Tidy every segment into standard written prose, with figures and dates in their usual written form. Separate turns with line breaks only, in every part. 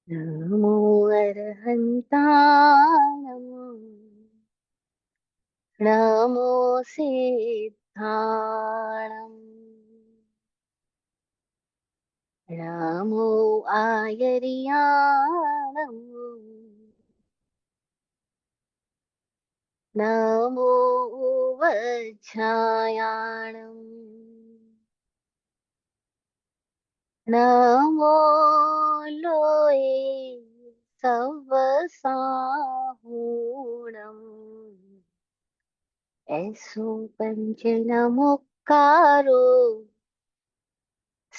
नमो अर्हन्ताणं नमो सिद्धाणं नमो आयर्याणं नमो वज्रायाणं नमो लोये सवसाहूणम् ऐसो पंचनमुक्कारो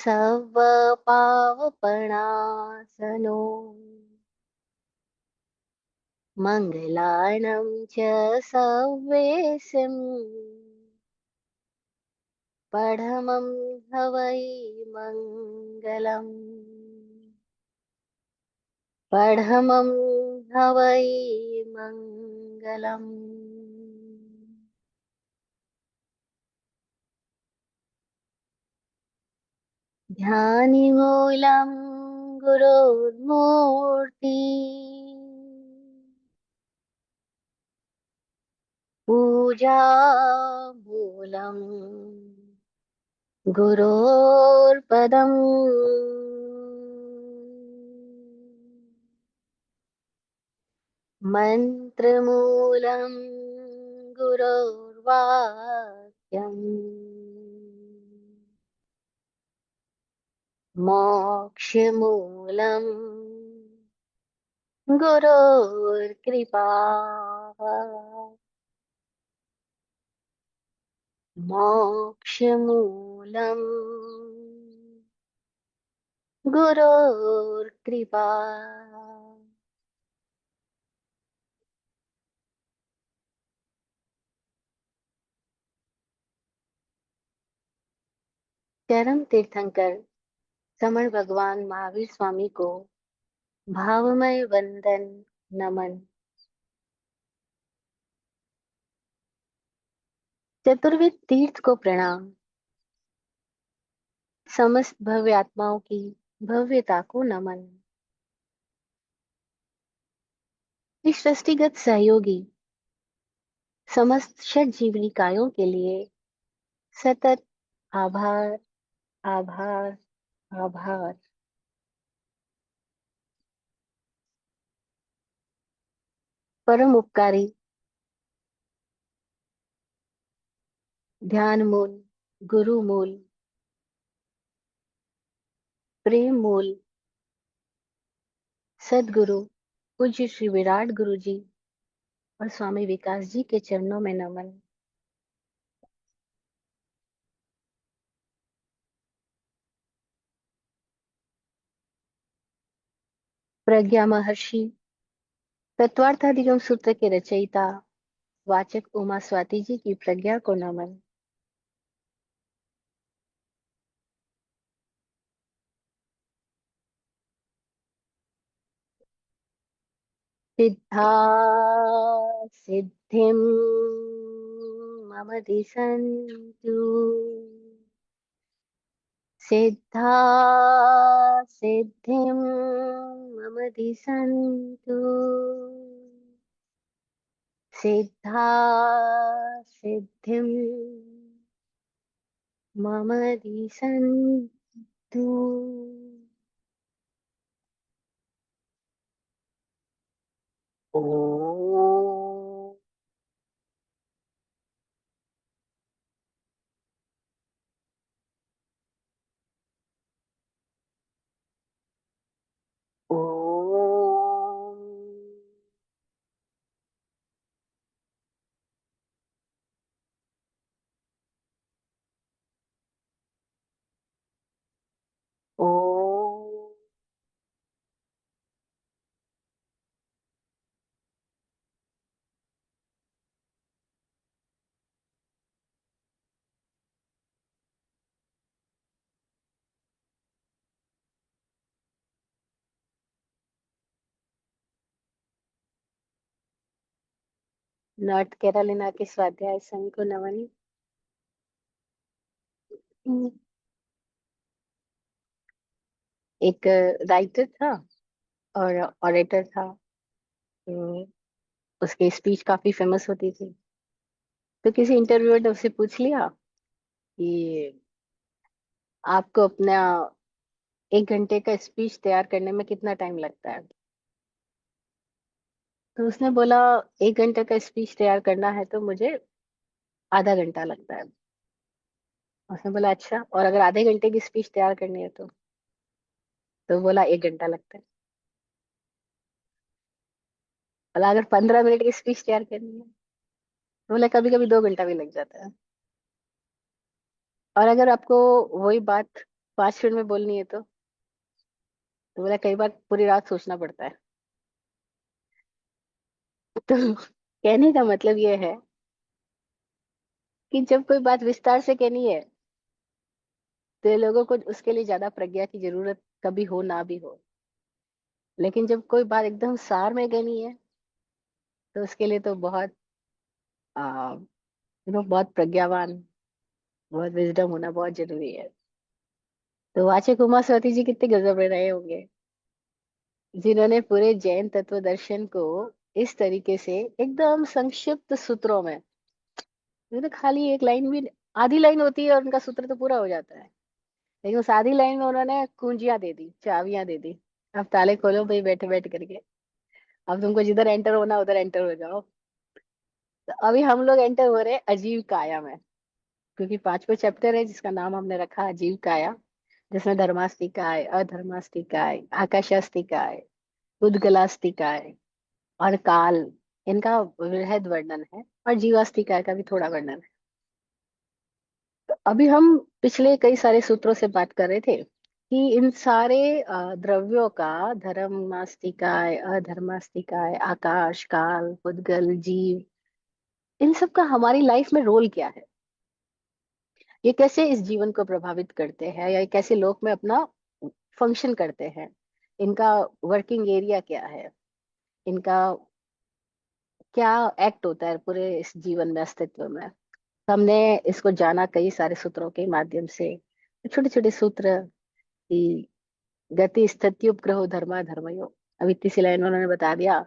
सवपावपणासनो मङ्गलानं च सव्येशम् पढमं हवै मङ्गलम् पढमं हवै मङ्गलम्। ध्यानिमूलं गुरोर्मूर्ति पूजामूलं गुरोर्पदम् मन्त्रमूलं गुरोर्वाक्यम् मोक्षमूलं गुरोर्कृपा मोक्षमूलं गुरोर्कृपा। चरम तीर्थंकर समण भगवान महावीर स्वामी को भावमय वंदन नमन। चतुर्विध तीर्थ को प्रणाम। समस्त भव्य आत्माओं की भव्यता को नमन। इस सृष्टिगत सहयोगी समस्त षट जीव निकायों के लिए सतत आभार आभार आभार। परम उपकारी ध्यान मूल गुरु मूल प्रेम मूल सदगुरु पूज्य श्री विराट गुरु जी और स्वामी विकास जी के चरणों में नमन। प्रज्ञा महर्षि तत्वार्थाधिगम सूत्र के रचयिता वाचक उमा स्वाति जी की प्रज्ञा को नमन। सिद्धा सिद्धिं मम दिशन्तु सिद्धा सिद्धिं मम दिशन्तु सिद्धा सिद्धिं मम दिशन्तु। ओ ओ ओ नॉर्थ कैरोलिना के स्वाध्याय संघ को नमन। एक राइटर था और ऑडिटर था, तो उसकी स्पीच काफी फेमस होती थी। तो किसी इंटरव्यूअर ने उससे पूछ लिया कि आपको अपना 1 घंटे का स्पीच तैयार करने में कितना टाइम लगता है। तो उसने बोला, 1 घंटे का स्पीच तैयार करना है तो मुझे आधा घंटा लगता है। उसने बोला अच्छा, और अगर आधे घंटे की स्पीच तैयार करनी है तो बोला 1 घंटा लगता है। बोला अगर 15 मिनट की स्पीच तैयार करनी है तो बोला कभी कभी 2 घंटा भी लग जाता है। और अगर आपको वही बात 5 मिनट में बोलनी है तो बोला कई बार पूरी रात सोचना पड़ता है। तो कहने का मतलब ये है कि जब कोई बात विस्तार से कहनी है तो लोगों को उसके लिए ज्यादा प्रज्ञा की जरूरत कभी हो ना भी हो, लेकिन जब कोई बात एकदम सार में कहनी है तो उसके लिए तो बहुत बहुत प्रज्ञावान, बहुत विजडम होना बहुत जरूरी है। तो वाचक उमा स्वाति जी कितने गजब में रहे होंगे, जिन्होंने पूरे जैन तत्व दर्शन को इस तरीके से एकदम संक्षिप्त सूत्रों में, ये तो खाली एक लाइन भी, आधी लाइन होती है और उनका सूत्र तो पूरा हो जाता है, लेकिन उस आधी लाइन में उन्होंने कुंजियां दे दी, चाबियां दे दी। अब ताले खोलो भाई, बैठे बैठ करके। अब तुमको जिधर एंटर होना उधर एंटर हो जाओ। तो अभी हम लोग एंटर हो रहे हैं अजीव काया में, क्योंकि 5वां चैप्टर है जिसका नाम हमने रखा अजीव काया, जिसमें धर्मास्तिकाय, अधर्मास्तिकाय, आकाशास्तिकाय, उद्गलास्तिकाय और काल, इनका वृहद वर्णन है, और जीवास्तिकाय का भी थोड़ा वर्णन है। तो अभी हम पिछले कई सारे सूत्रों से बात कर रहे थे कि इन सारे द्रव्यों का, धर्मास्तिकाय, अधर्मास्तिकाय, आकाश, काल, उद्गल, जीव, इन सब का हमारी लाइफ में रोल क्या है, ये कैसे इस जीवन को प्रभावित करते हैं, या ये कैसे लोक में अपना फंक्शन करते हैं, इनका वर्किंग एरिया क्या है, इनका क्या एक्ट होता है पूरे इस जीवन में, अस्तित्व में। तो हमने इसको जाना कई सारे सूत्रों के माध्यम से, छोटे छोटे सूत्र कि गति स्थिति उपग्रहो धर्मा धर्मयो। अब इतनी सी लाइन में उन्होंने बता दिया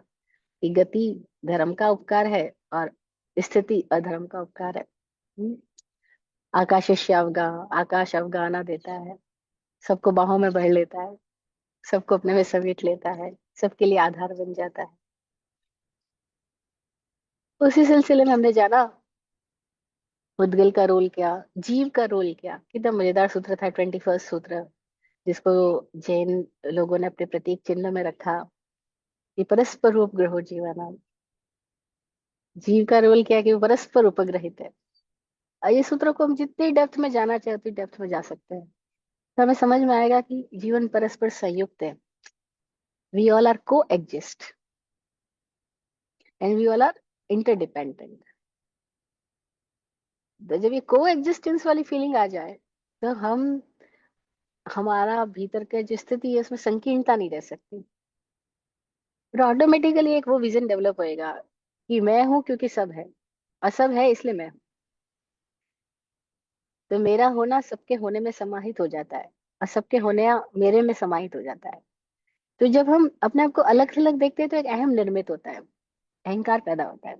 कि गति धर्म का उपकार है और स्थिति अधर्म का उपकार है। हम्म। आकाशस्य अवगा, आकाश अवगाना देता है, सबको बाहों में भर लेता है, सबको अपने में समेट लेता है, सबके लिए आधार बन जाता है। उसी सिलसिले में हमने जाना उद्गल का रोल क्या, जीव का रोल क्या। कितना मजेदार सूत्र था 21वां सूत्र, जिसको जैन लोगों ने अपने प्रतीक चिन्ह में रखा कि परस्पर उपग्रहो जीवानाम। जीव का रोल क्या है कि वो परस्पर उपग्रहित है। और ये सूत्रों को हम जितनी डेप्थ में जाना चाहे उतनी डेप्थ में जा सकते हैं, तो हमें समझ में आएगा कि जीवन परस्पर संयुक्त है। We all are coexist and we all are interdependent. तो जब ये को एग्जिस्टेंस वाली फीलिंग आ जाए तो हम, हमारा भीतर का जो स्थिति है उसमें संकीर्णता नहीं रह सकती, और ऑटोमेटिकली एक वो विजन डेवलप होएगा कि मैं हूं क्योंकि सब है, और सब है इसलिए मैं हूं। तो मेरा होना सबके होने में समाहित हो जाता है, और सबके होने मेरे में समाहित हो जाता है। तो जब हम अपने आप को अलग थलग देखते हैं तो एक अहम निर्मित होता है, अहंकार पैदा होता है।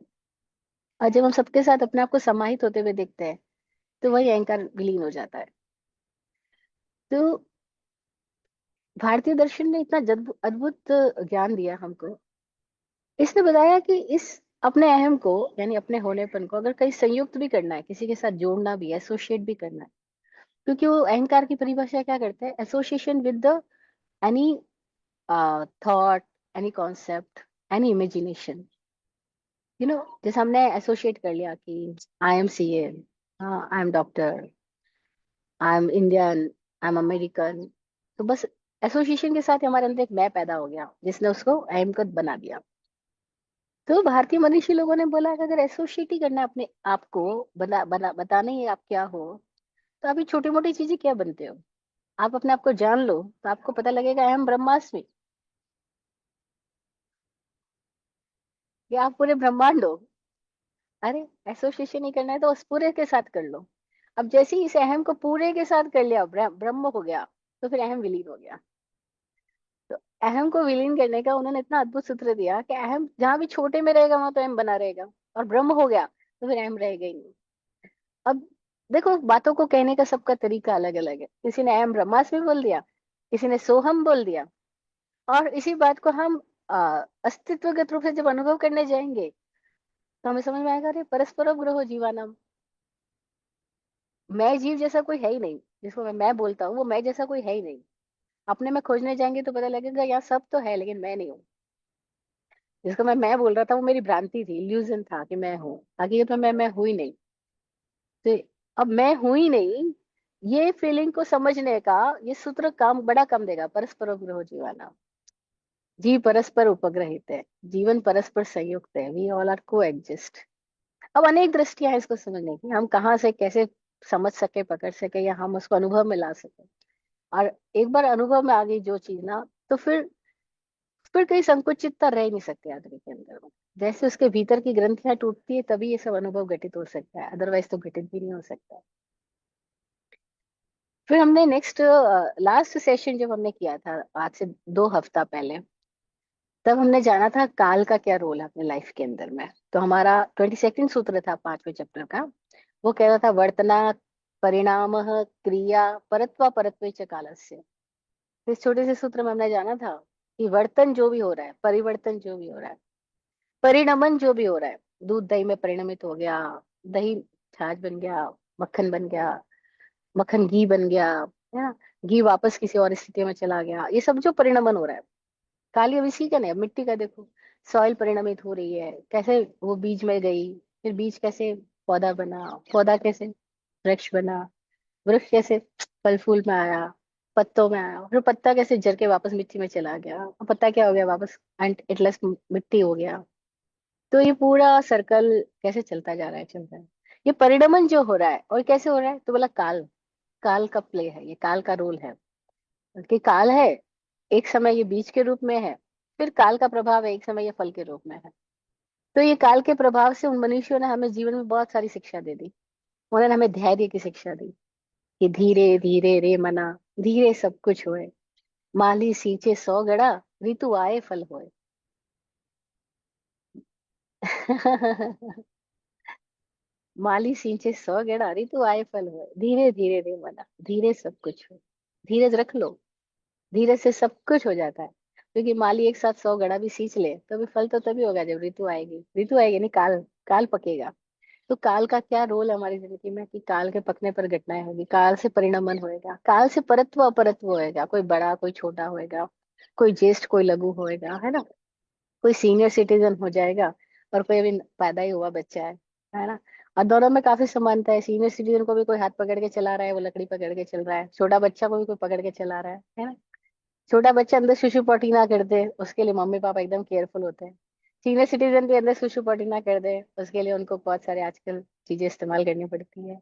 और जब हम सबके साथ अपने आप को समाहित होते हुए देखते हैं तो वही अहंकार विलीन हो जाता है। तो भारतीय दर्शन ने इतना अद्भुत ज्ञान दिया हमको। इसने बताया कि इस अपने अहम को, यानी अपने होनेपन को अगर कहीं संयुक्त भी करना है, किसी के साथ जोड़ना भी है, एसोसिएट भी करना है, क्योंकि वो अहंकार की परिभाषा क्या करते हैं, association with the any thought, any concept, any imagination. जैसे हमने एसोसिएट कर लिया कि I am CA, I am doctor, I am Indian, I am American. तो बस एसोसिएशन के साथ ही हमारे अंदर एक मैं पैदा हो गया जिसने उसको अहम को बना दिया। तो भारतीय मनीषी लोगों ने बोला कि अगर एसोसिएट ही करना है अपने आप को, बताना ही है आप क्या हो, तो अभी छोटी मोटी चीजें क्या बनते हो, आप अपने आप को जान लो तो आपको पता लगेगा अहम ब्रह्मास्मि, कि आप पूरे ब्रह्मांड हो। अरे एसोसिएशन ही करना है तो उस पूरे के साथ कर लो। अब जैसे ही इस अहम को पूरे के साथ कर लिया, ब्रह्म हो गया, तो फिर अहम विलीन हो गया। तो अहम को विलीन करने का उन्होंने इतना अद्भुत सूत्र दिया कि अहम जहां भी छोटे में रहेगा वहां तो अहम बना रहेगा, और ब्रह्म हो गया तो फिर अहम रहेगा ही नहीं। अब देखो, बातों को कहने का सबका तरीका अलग अलग है। किसी ने अहम ब्रह्मास्मि बोल दिया, किसी ने सोहम बोल दिया। और इसी बात को हम अस्तित्वगत रूप से जब अनुभव करने जाएंगे तो हमें समझ में आएगा, अरे परस्परम ग्रहो जीवानम। मैं जीव जैसा कोई है ही नहीं। जिसको मैं बोलता हूँ वो मैं जैसा कोई है ही नहीं। अपने में खोजने जाएंगे तो पता लगेगा यहाँ सब तो है लेकिन मैं नहीं हूँ। जिसको मैं बोल रहा था वो मेरी भ्रांति थी, इल्यूजन था कि मैं हूँ, हकीकत में मैं हूँ ही नहीं। तो अब मैं हूं ही नहीं, ये फीलिंग को समझने का ये सूत्र काम बड़ा कम देगा। परस्पर उपग्रह जीवाना, जीव परस्पर उपग्रहित है, जीवन परस्पर संयुक्त है, वी ऑल आर को एग्जिस्ट। अब अनेक दृष्टियां हैं इसको समझने की, हम कहाँ से कैसे समझ सके, पकड़ सके, या हम उसको अनुभव में ला सके। और एक बार अनुभव में आ गई जो चीज ना, तो फिर कहीं संकुचितता रह ही नहीं सकती आदमी के अंदर में। जैसे उसके भीतर की ग्रंथियां टूटती है तभी ये सब अनुभव घटित हो सकता है, अदरवाइज तो घटित भी नहीं हो सकता। फिर हमने नेक्स्ट लास्ट सेशन जब हमने किया था आज से 2 हफ्ता पहले, तब हमने जाना था काल का क्या रोल है अपने लाइफ के अंदर में। तो हमारा 22nd सूत्र था 5वें चैप्टर का। वो कह रहा था वर्तना परिणाम क्रिया परत्वा परत्वे च कालस्य। इस छोटे से सूत्र में हमने जाना था कि वर्तन जो भी हो रहा है, परिवर्तन जो भी हो रहा है, परिणमन जो भी हो रहा है, दूध दही में परिणमित हो गया, दही छाछ बन गया, मक्खन बन गया, मक्खन घी बन गया, है ना, घी वापस किसी और स्थिति में चला गया, ये सब जो परिणमन हो रहा है। काली अब इसी का नहीं, अब मिट्टी का देखो, सॉइल परिणमित हो रही है, कैसे वो बीज में गई, फिर बीज कैसे पौधा बना, पौधा कैसे वृक्ष बना, वृक्ष कैसे फल फूल में आया, पत्तों में आया, फिर पत्ता कैसे जर के वापस मिट्टी में चला गया, और पत्ता क्या हो गया, वापस एटलस मिट्टी हो गया। तो ये पूरा सर्कल कैसे चलता जा रहा है, चल रहा है। ये परिणमन जो हो रहा है, और कैसे हो रहा है, तो बोला काल, काल का प्ले है, ये काल का रोल है। कि काल है, एक समय ये बीज के रूप में है, फिर काल का प्रभाव है, एक समय ये फल के रूप में है। तो ये काल के प्रभाव से उन मनुष्यों ने हमें जीवन में बहुत सारी शिक्षा दे दी। उन्होंने हमें धैर्य की शिक्षा दी कि धीरे धीरे रे मना, धीरे सब कुछ होए, माली सींचे 100 गड़ा, ऋतु आए फल होए। माली सींचे 100 गेड़ा, ऋतु आए फल हुए, धीरे धीरे रे मना, धीरे सब कुछ हो। धीरज रख लो, धीरज से सब कुछ हो जाता है। क्योंकि माली एक साथ 100 गड़ा भी सींच ले तो भी फल तो तभी होगा जब ऋतु आएगी। ऋतु आएगी नहीं, काल, काल पकेगा। तो काल का क्या रोल है हमारी जिंदगी में, कि काल के पकने पर घटनाएं होगी, काल से परिणमन होएगा, काल से परत्व अपरत्व होएगा, कोई बड़ा कोई छोटा होएगा, कोई ज्येष्ठ कोई लघु होएगा, है ना, कोई सीनियर सिटीजन हो जाएगा और कोई अभी पैदा ही हुआ बच्चा है ना। और दोनों में काफी समानता है, सीनियर सिटीजन को भी कोई हाथ पकड़ के चला रहा है, वो लकड़ी पकड़ के चल रहा है, छोटा बच्चा को भी कोई पकड़ के चला रहा है ना। छोटा बच्चा अंदर सुसु पॉटी ना कर दे उसके लिए मम्मी पापा एकदम केयरफुल होते हैं। सीनियर सिटीजन भी अंदर सुसु पॉटी ना कर दे उसके लिए उनको बहुत सारे आजकल चीजें इस्तेमाल करनी पड़ती है।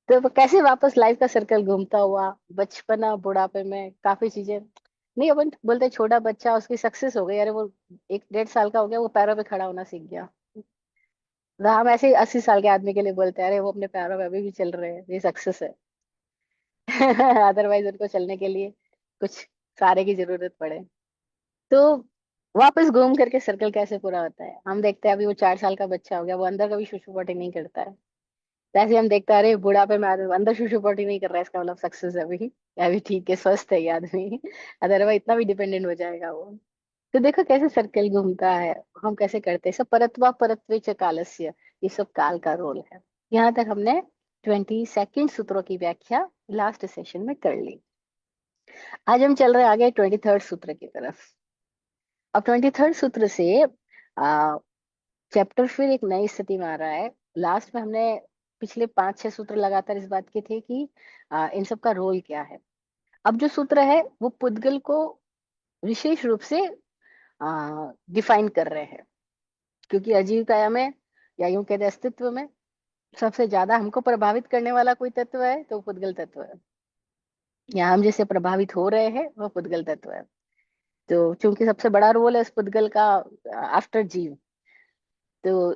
तो वो कैसे वापस लाइफ का सर्कल घूमता हुआ, बचपना बुढ़ापे में काफी चीजें। नहीं, अपन बोलते हैं छोटा बच्चा उसकी सक्सेस हो गई, अरे वो 1 1.5 साल का हो गया, वो पैरों पे खड़ा होना सीख गया। तो हम ऐसे ही 80 साल के आदमी के लिए बोलते हैं, अरे वो अपने पैरों पे अभी भी चल रहे हैं, ये सक्सेस है। अदरवाइज उनको चलने के लिए कुछ सहारे की जरूरत पड़े। तो वापस घूम करके सर्कल कैसे पूरा होता है, हम देखते हैं अभी वो 4 साल का बच्चा हो गया, वो अंदर कभी शुशु पोटी नहीं करता है। वैसे हम देखते हैं, अरे बुढ़ापे में आदमी अंदर शुशु पोटी नहीं कर रहा है, इसका मतलब सक्सेस है अभी, अभी ठीक है, स्वस्थ है ये आदमी। अदरवाइज इतना भी डिपेंडेंट हो जाएगा वो। तो देखो कैसे सर्कल घूमता है, हम कैसे करते हैं सब, परत्वा परत्वे च कालस्य, ये सब काल का रोल है। यहाँ तक हमने 22nd सूत्रों की व्याख्या लास्ट सेशन में कर ली। आज हम चल रहे हैं आगे 23rd सूत्र की तरफ। अब 23rd सूत्र से आ, चैप्टर फिर एक नई स्थिति में आ रहा है। लास्ट में हमने पिछले 5 6 सूत्र लगातार इस बात के थे कि इन सब का रोल क्या है। अब जो सूत्र है वो पुद्गल को विशेष रूप से डिफाइन कर रहे हैं। क्योंकि अजीव काया में, या यूं कहते हैं अस्तित्व में, सबसे ज्यादा हमको प्रभावित करने वाला कोई तत्व है तो वो पुद्गल तत्व है। या हम जिससे प्रभावित हो रहे हैं वो पुद्गल तत्व है। तो चूंकि सबसे बड़ा रोल है इस पुद्गल का आफ्टर जीव, तो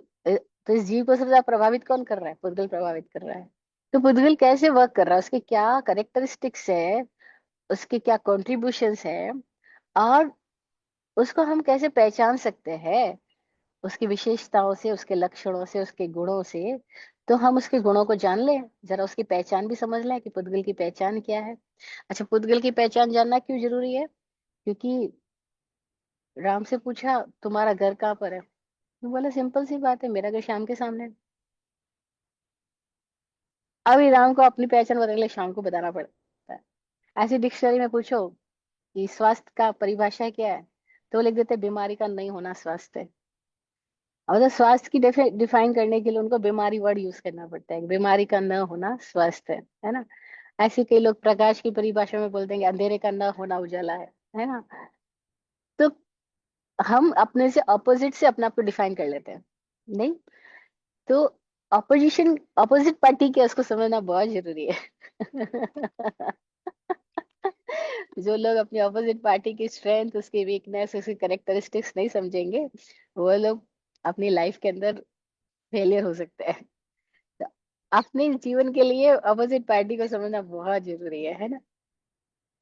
तो इस जीव को सबसे ज्यादा प्रभावित कौन कर रहा है, पुद्गल प्रभावित कर रहा है। तो पुद्गल कैसे वर्क कर रहा है, उसके क्या करेक्टरिस्टिक्स है, उसके क्या कॉन्ट्रीब्यूशंस है, और उसको हम कैसे पहचान सकते हैं? उसकी विशेषताओं से, उसके लक्षणों से, उसके गुणों से। तो हम उसके गुणों को जान लें, जरा उसकी पहचान भी समझ लें कि पुद्गल की पहचान क्या है। अच्छा, पुद्गल की पहचान जानना क्यों जरूरी है? क्योंकि राम से पूछा तुम्हारा घर कहाँ पर है, तो बोला सिंपल सी बात है, मेरा घर शाम के सामने है। अभी राम को अपनी पहचान बताने के लिए शाम को बताना पड़ता है। ऐसी डिक्शनरी में पूछो कि स्वास्थ्य का परिभाषा क्या है, तो वो लिख देते बीमारी का नहीं होना स्वास्थ्य है। और तो स्वास्थ्य की डिफाइन करने के लिए उनको बीमारी वर्ड यूज करना पड़ता है, बीमारी का न होना स्वास्थ्य है ना। ऐसे कई लोग प्रकाश की परिभाषा में बोल देंगे अंधेरे का न होना उजाला है ना। तो हम अपने से अपोजिट से अपने आप को डिफाइन कर लेते हैं। नहीं, तो अपोजिशन, अपोजिट पार्टी के उसको समझना बहुत जरूरी है। जो लोग अपनी अपोजिट पार्टी की स्ट्रेंथ, उसकी वीकनेस, उसकी करेक्टरिस्टिक्स नहीं समझेंगे, वो लोग अपनी लाइफ के अंदर फेलियर हो सकते हैं। तो अपने जीवन के लिए अपोजिट पार्टी को समझना बहुत जरूरी है ना।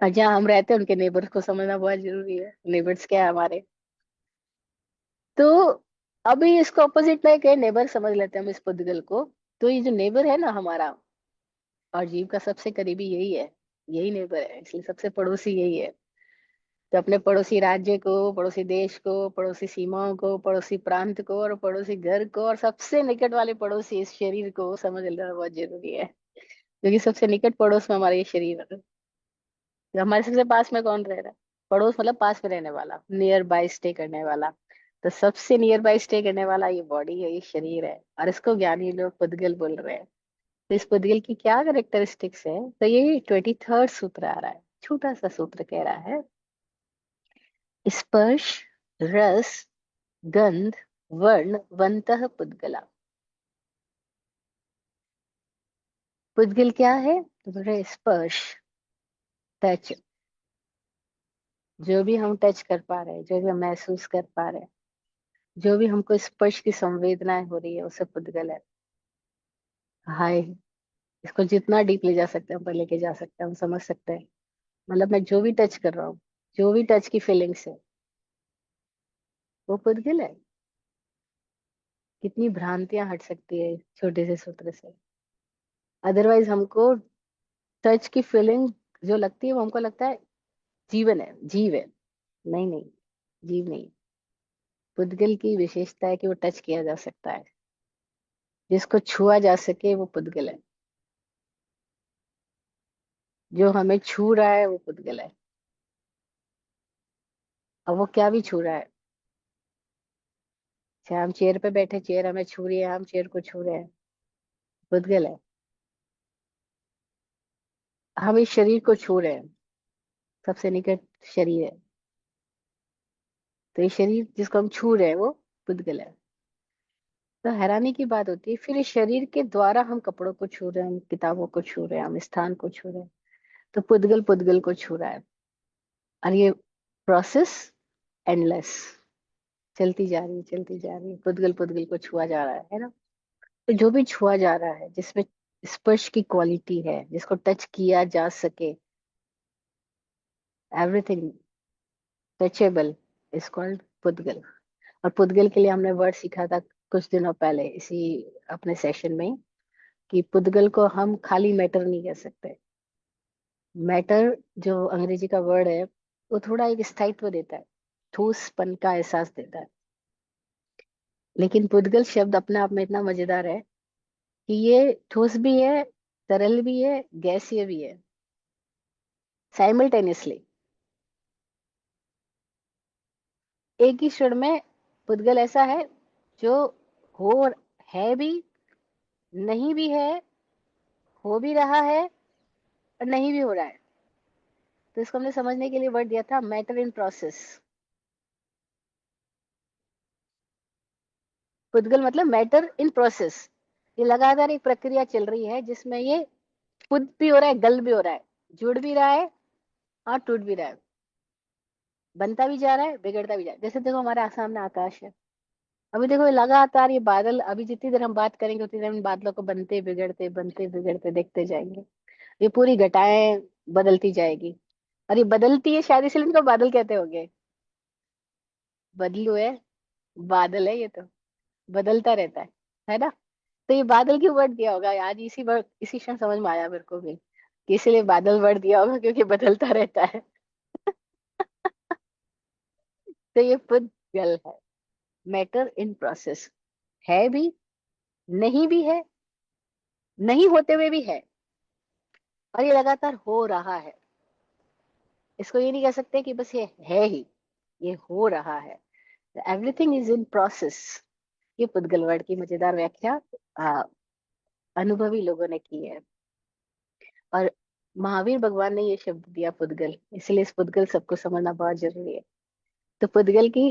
और जहाँ हम रहते हैं उनके नेबर्स को समझना बहुत जरूरी है। नेबर्स क्या है हमारे। तो अभी इसको अपोजिट में के नेबर समझ लेते हैं हम इस पुद्गल को। तो ये जो नेबर है ना हमारा, और जीव का सबसे करीबी यही है, यही नेबर है, इसलिए सबसे पड़ोसी यही है। तो अपने पड़ोसी राज्य को, पड़ोसी देश को, पड़ोसी सीमाओं को, पड़ोसी प्रांत को, और पड़ोसी घर को, और सबसे निकट वाले पड़ोसी इस शरीर को समझ लेना बहुत जरूरी है। क्योंकि सबसे निकट पड़ोस में हमारा ये शरीर है। तो हमारे सबसे पास में कौन रह रहा है? पड़ोस मतलब पास में रहने वाला, नियर बाय स्टे करने वाला। तो सबसे नियर बाय स्टे करने वाला ये बॉडी है, ये शरीर है, और इसको ज्ञानी लोग पुद्गल बोल रहे हैं। तो इस पुद्गल की क्या करेक्टरिस्टिक्स है? तो ये 23rd सूत्र आ रहा है, छोटा सा सूत्र कह रहा है, स्पर्श, रस, गंध, वर्ण, वंतः पुद्गला। पुद्गल क्या है? तो बोल रहे स्पर्श, टच। जो भी हम टच कर पा रहे हैं, जो भी हम महसूस कर पा रहे हैं, जो भी हमको स्पर्श की संवेदनाएं हो रही है, उसे पुद्गल है। हाय, इसको जितना डीप ले जा सकते हैं ऊपर लेके जा सकते हैं, हम समझ सकते हैं। मतलब मैं जो भी टच कर रहा हूँ, जो भी टच की फीलिंग्स है, वो पुद्गल है। कितनी भ्रांतियां हट सकती है छोटे से सूत्र से। अदरवाइज हमको टच की फीलिंग जो लगती है, वो हमको लगता है जीवन है, जीव है। नहीं नहीं, जीव नहीं। पुद्गल की विशेषता है कि वो टच किया जा सकता है, जिसको छुआ जा सके वो पुद्गल है। जो हमें छू रहा है वो पुद्गल है। अब वो क्या भी छू रहा है, चाहे हम चेयर पे बैठे, चेयर हमें छू रही है, हम चेयर को छू रहे हैं, पुद्गल है। हम इस शरीर को छू रहे हैं, सबसे निकट शरीर है, तो ये शरीर जिसको हम छू रहे हैं वो पुद्गल है। तो हैरानी की बात होती है, फिर इस शरीर के द्वारा हम कपड़ों को छू रहे हैं, हम किताबों को छू रहे हैं, हम स्थान को छू रहे हैं। तो पुद्गल पुद्गल को छू रहा है। और ये प्रोसेस एंडलेस, चलती जा रही है, चलती जा रही है, पुद्गल पुद्गल को छुआ जा रहा है ना। तो जो भी छुआ जा रहा है, जिसमें स्पर्श की क्वालिटी है, जिसको टच किया जा सके, एवरीथिंग टचेबल इज कॉल्ड पुद्गल। और पुद्गल के लिए हमने वर्ड सीखा था कुछ दिनों पहले इसी अपने सेशन में, कि पुद्गल को हम खाली मैटर नहीं कह सकते। मैटर जो अंग्रेजी का वर्ड है, वो थोड़ा एक स्थायित्व देता है, ठोसपन का एहसास देता है। लेकिन पुद्गल शब्द अपने आप में इतना मजेदार है कि ये ठोस भी है, तरल भी है, गैसीय भी है, साइमल्टेनियसली, एक ही क्षण में। पुद्गल ऐसा है जो हो, है भी, नहीं भी है, हो भी रहा है, और नहीं भी हो रहा है। तो इसको हमने समझने के लिए वर्ड दिया था मैटर इन प्रोसेस। पुद्गल मतलब मैटर इन प्रोसेस, ये लगातार एक प्रक्रिया चल रही है जिसमें ये खुद भी हो रहा है, गल भी हो रहा है, जुड़ भी रहा है, और टूट भी रहा है, बनता भी जा रहा है, बिगड़ता भी जा रहा है। जैसे देखो हमारे सामने आकाश है, अभी देखो ये लगातार ये बादल, अभी जितनी देर हम बात करेंगे उतनी देर इन बादलों को बनते बिगड़ते देखते जाएंगे। ये पूरी घटाएं बदलती जाएगी। और ये बदलती है शायद, इसलिए इनको बादल कहते होंगे। बदलू है, बादल है ये तो, बदलता रहता है ना। तो ये बादल क्यों वर्ड दिया होगा आज, इसी वर्ड इसी क्षण समझ में आया मेरे को भी कि इसीलिए बादल वर्ड दिया होगा, क्योंकि बदलता रहता है। तो ये पुद्गल है, मैटर इन प्रोसेस, है भी, नहीं भी है, नहीं होते हुए भी और ये लगातार हो रहा है। इसको ये नहीं कह सकते कि बस ये है ही, ये हो रहा है। Everything is in process. ये पुद्गल वर्ड की मजेदार व्याख्या आ, अनुभवी लोगों ने की है। और महावीर भगवान ने ये शब्द दिया पुद्गल, इसलिए इस पुद्गल सबको समझना बहुत जरूरी है। तो पुद्गल की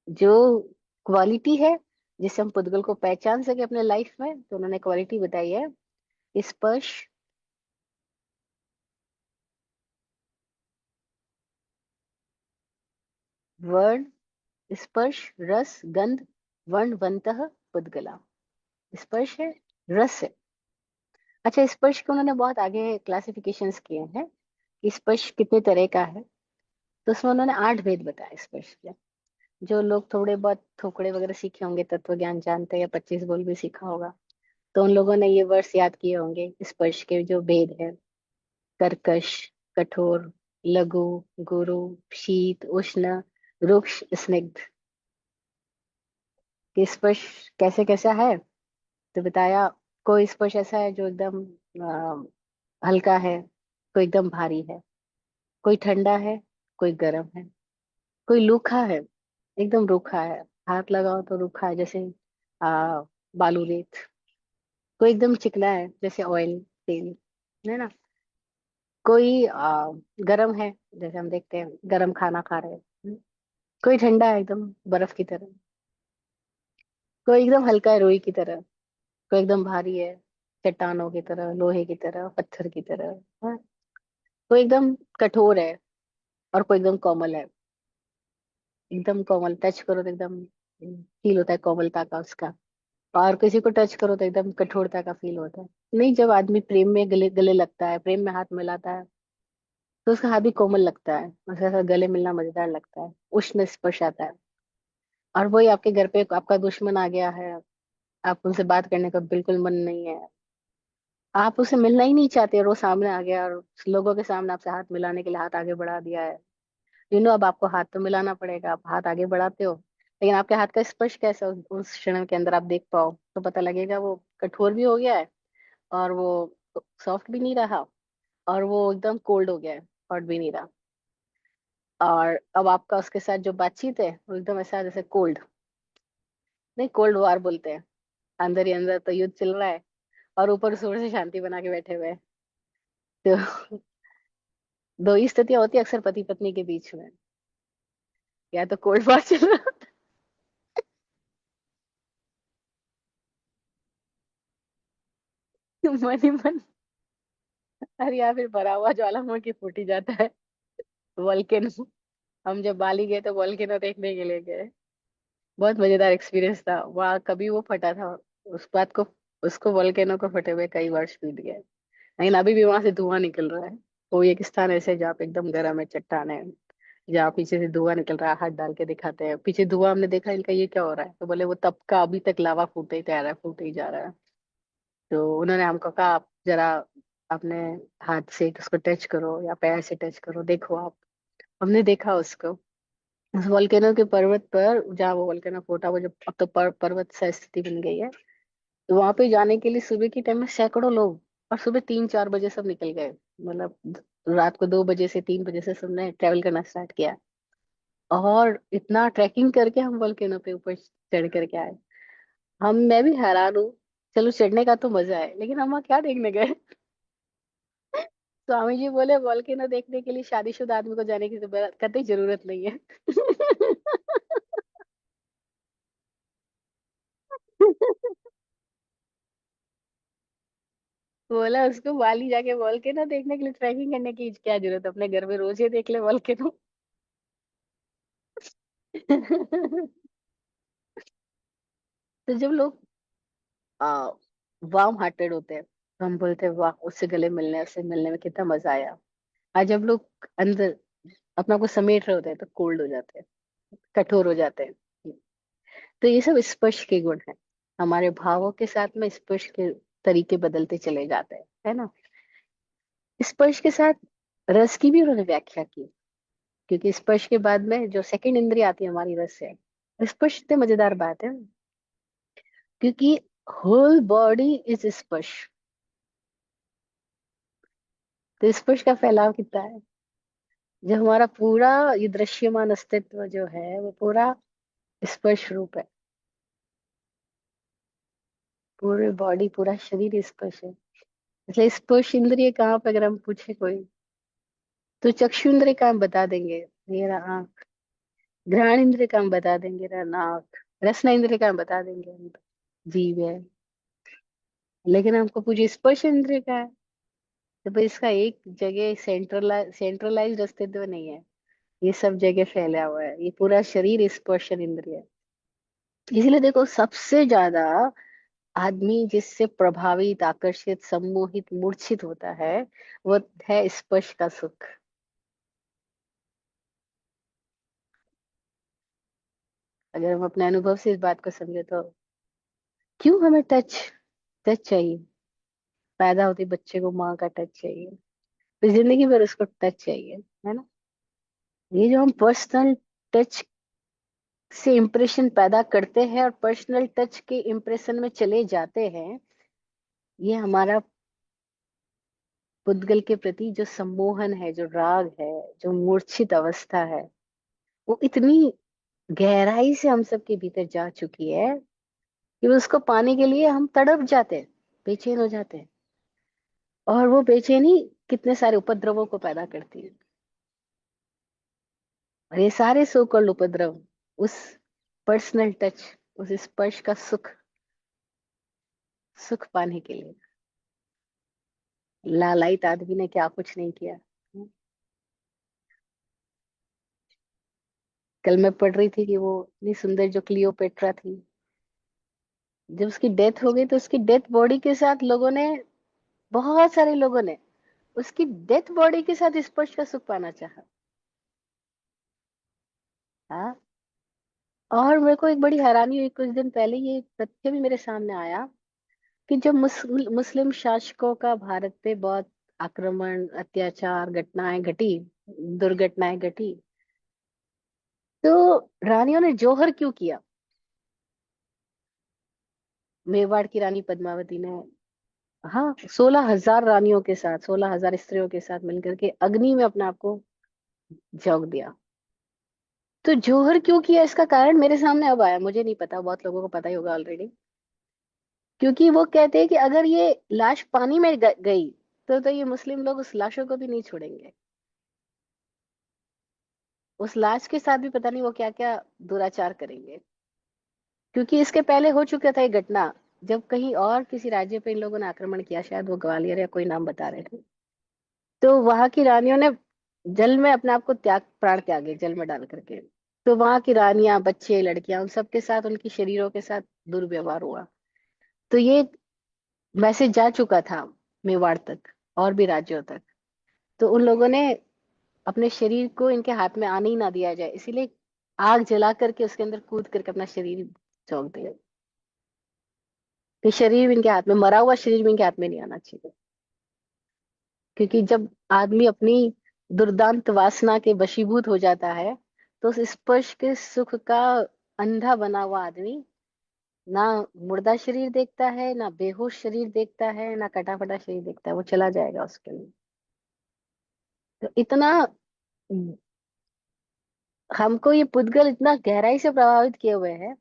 जो क्वालिटी है, जिससे हम पुद्गल को पहचान सके अपने लाइफ में, तो उन्होंने क्वालिटी बताई है: स्पर्श, वर्ण, स्पर्श, रस, गंध, वर्णवंतः पुद्गला। स्पर्श है, रस है। अच्छा, स्पर्श के उन्होंने बहुत आगे क्लासिफिकेशंस किए हैं कि स्पर्श कितने तरह का है। तो उसमें उन्होंने 8 भेद बताए स्पर्श के। जो लोग थोड़े बहुत थोकड़े वगैरह सीखे होंगे, तत्व ज्ञान जानते हैं, या 25 बोल भी सीखा होगा, तो उन लोगों ने ये वर्ड्स याद किए होंगे स्पर्श के जो भेद है: कर्कश, कठोर, लघु, गुरु, शीत, उष्ण, रुक्ष, स्निग्ध। कि स्पर्श कैसे कैसा है, तो बताया कोई स्पर्श ऐसा है जो एकदम हल्का है, कोई एकदम भारी है, कोई ठंडा है, कोई गर्म है, कोई रूखा है, एकदम रूखा है, हाथ लगाओ तो रूखा है, जैसे आ, बालू रेत। कोई एकदम चिकना है, जैसे ऑयल, तेल, है ना। कोई गर्म है, जैसे हम देखते हैं गर्म खाना खा रहे हैं। कोई ठंडा है, एकदम बर्फ की तरह। कोई एकदम हल्का है, रुई की तरह। कोई एकदम भारी है, चट्टानों की तरह, लोहे की तरह, पत्थर की तरह। हाँ? कोई एकदम कठोर है, और कोई एकदम कोमल है। एकदम कोमल, टच करो तो एकदम फील होता है कोमलता का उसका। और किसी को टच करो तो एकदम कठोरता का फील होता है। नहीं, जब आदमी प्रेम में गले गले लगता है, प्रेम में हाथ मिलाता है, तो उसका हाथ भी कोमल लगता है, उसके साथ गले मिलना मजेदार लगता है, उष्ण स्पर्श आता है। और वही आपके घर पे आपका दुश्मन आ गया है, आप उनसे बात करने का बिल्कुल मन नहीं है, आप उससे मिलना ही नहीं चाहते, और वो सामने आ गया और लोगों के सामने आपसे हाथ मिलाने के लिए हाथ आगे बढ़ा दिया है। अब आपको हाथ तो मिलाना पड़ेगा, आप हाथ आगे बढ़ाते हो, लेकिन आपके हाथ का स्पर्श कैसा उस क्षण के अंदर आप देख पाओ, तो पता लगेगा वो कठोर भी हो गया है, और वो सॉफ्ट भी नहीं रहा, और वो एकदम कोल्ड हो गया है, हॉट भी नहीं रहा। और अब आपका उसके साथ जो बातचीत है, वो एकदम ऐसा जैसे कोल्ड, नहीं, कोल्ड वार बोलते हैं। अंदर ही अंदर तो युद्ध चल रहा है, और ऊपर से से शांति बना के बैठे हुए हैं। तो दो ही स्थितियां होती है अक्सर पति पत्नी के बीच में: या तो कोल्ड वॉर चल रहा है, मन ही मन, अरे या फिर भरा हुआ ज्वालामुखी फूट ही जाता है, वोल्केनो। हम जब बाली गए तो वोल्केनो देखने के लिए गए। बहुत मजेदार एक्सपीरियंस था वहाँ, कभी वो फटा था, उस बात को, उसको वोल्केनो को फटे हुए कई वर्ष बीत गए, लेकिन अभी भी वहां से धुआं निकल रहा है। कोई एक स्थान ऐसे है जहाँ पे एकदम गर्म है, चट्टान है, जहाँ पीछे से धुआं निकल रहा है, हाथ डाल के दिखाते हैं पीछे धुआं, हमने देखा, इनका ये क्या हो रहा है, तो बोले वो तब का अभी तक लावा फूटे ही जा रहा है, फूटे ही जा रहा है। तो उन्होंने हमको कहा, आप जरा अपने हाथ से उसको टच करो, या पैर से टच करो, देखो आप। हमने देखा उसको, उस वोल्केनो के पर्वत पर, जहाँ वो वोल्केनो फूटा, वो जो अब तो पर्वत सा स्थिति बन गई है, तो वहां पे जाने के लिए सुबह के टाइम में सैकड़ों लोग, और सुबह 3-4 बजे सब निकल गए, मतलब रात को 2 बजे से 3 बजे से सबने ट्रेवल करना स्टार्ट किया। और इतना ट्रैकिंग करके हम वोल्केनो पे ऊपर चढ़ करके आए। मैं भी हैरान हूँ। चलो, चढ़ने का तो मजा है, लेकिन हम वहाँ क्या देखने गए? स्वामी जी बोले वोल्केनो देखने के लिए शादीशुदा आदमी को जाने की कतई जरूरत नहीं है। बोला उसको, बाली जाके वोल्केनो देखने के लिए ट्रैकिंग करने की क्या जरूरत है, अपने घर में रोज ही देख ले वोल्केनो। तो जब लोग आ, वार्म हार्टेड होते हैं, तो हम बोलते हैं वाह, उससे गले मिलने, उससे मिलने में कितना मजा आया। आज जब लोग अंदर अपना को समेट रहे होते हैं तो कोल्ड हो जाते हैं, कठोर हो जाते हैं। तो ये सब स्पर्श के गुण हैं। हमारे भावों के साथ में स्पर्श के तरीके बदलते चले जाते हैं, है ना। स्पर्श के साथ रस की भी उन्होंने व्याख्या की, क्योंकि स्पर्श के बाद में जो सेकंड इंद्रिय आती है हमारी, रस है। स्पर्श इतने मजेदार बात है, क्योंकि होल बॉडी इज स्पर्श। तो स्पर्श का फैलाव कितना है, जो हमारा पूरा ये दृश्यमान अस्तित्व जो है वो पूरा स्पर्श रूप है। पूरे बॉडी, पूरा शरीर स्पर्श है। इसलिए स्पर्श इंद्रिय कहाँ पे, अगर हम पूछे कोई, तो चक्षु इंद्रिय का हम बता देंगे, ये रहा आँख। घ्राण इंद्रिय का हम बता देंगे, रहा नाक। रसना इंद्रिय का हम बता देंगे, हम जीभ है। लेकिन हमको पूछे स्पर्श इंद्रिय का है, तो भाई इसका एक जगह सेंट्रलाइज्ड अस्तित्व नहीं है। ये सब जगह फैला हुआ है, ये पूरा शरीर स्पर्श इंद्रिय है। इसीलिए देखो, सबसे ज्यादा आदमी जिससे प्रभावित, आकर्षित, सम्मोहित, मूर्छित होता है, वो है स्पर्श का सुख। अगर हम अपने अनुभव से इस बात को समझे तो, क्यों हमें टच टच चाहिए। पैदा होते ही बच्चे को माँ का टच चाहिए, फिर जिंदगी भर उसको टच चाहिए, है ना। ये जो हम पर्सनल टच से इम्प्रेशन पैदा करते हैं और पर्सनल टच के इम्प्रेशन में चले जाते हैं, ये हमारा पुद्गल के प्रति जो सम्मोहन है, जो राग है, जो मूर्छित अवस्था है, वो इतनी गहराई से हम सबके भीतर जा चुकी है कि उसको पाने के लिए हम तड़प जाते हैं, बेचैन हो जाते हैं। और वो बेचैनी कितने सारे उपद्रवों को पैदा करती है। और ये सारे सो कॉल्ड उपद्रव उस पर्सनल टच, उस स्पर्श का सुख, सुख पाने के लिए। लालायित आदमी ने क्या कुछ नहीं किया। कल मैं पढ़ रही थी कि वो इतनी सुंदर जो क्लियोपेट्रा थी, जब उसकी डेथ हो गई तो उसकी डेथ बॉडी के साथ लोगों ने, बहुत सारे लोगों ने उसकी डेथ बॉडी के साथ स्पर्श का सुख पाना चाहा। हाँ। और मेरे को एक बड़ी हैरानी हुई, कुछ दिन पहले ये तथ्य भी मेरे सामने आया कि जब मुस्लिम शासकों का भारत पे बहुत आक्रमण, अत्याचार, घटनाएं घटी, दुर्घटनाएं घटी, तो रानियों ने जौहर क्यों किया। मेवाड़ की रानी पद्मावती ने, हाँ, 16,000 रानियों के साथ, 16,000 स्त्रियों के साथ मिलकर के अग्नि में अपने आप को झोंक दिया। तो जौहर क्यों किया, इसका कारण मेरे सामने अब आया। मुझे नहीं पता, बहुत लोगों को पता ही होगा ऑलरेडी। क्योंकि वो कहते हैं कि अगर ये लाश पानी में गई तो ये मुस्लिम लोग उस लाशों को भी नहीं छोड़ेंगे। उस लाश के साथ भी पता नहीं वो क्या क्या दुराचार करेंगे। क्योंकि इसके पहले हो चुका था ये घटना, जब कहीं और किसी राज्य पे इन लोगों ने आक्रमण किया, शायद वो ग्वालियर या कोई नाम बता रहे थे। तो वहां की रानियों ने जल में अपने आप को प्राण त्यागे, जल में डाल करके। तो वहां की रानियां, बच्चे, लड़कियां, उन सबके साथ, उनकी शरीरों के साथ दुर्व्यवहार हुआ। तो ये मैसेज जा चुका था मेवाड़ तक और भी राज्यों तक। तो उन लोगों ने अपने शरीर को इनके हाथ में आने ही ना दिया जाए, इसीलिए आग जला करके उसके अंदर कूद करके अपना शरीर झोंक दिया कि शरीर भी इनके हाथ में, मरा हुआ शरीर भी इनके हाथ में नहीं आना चाहिए। क्योंकि जब आदमी अपनी दुर्दांत वासना के वशीभूत हो जाता है, तो उस स्पर्श के सुख का अंधा बना हुआ आदमी ना मुर्दा शरीर देखता है, ना बेहोश शरीर देखता है, ना कटा फटा शरीर देखता है, वो चला जाएगा उसके लिए। तो इतना हमको ये पुद्गल इतना गहराई से प्रभावित किए हुए हैं,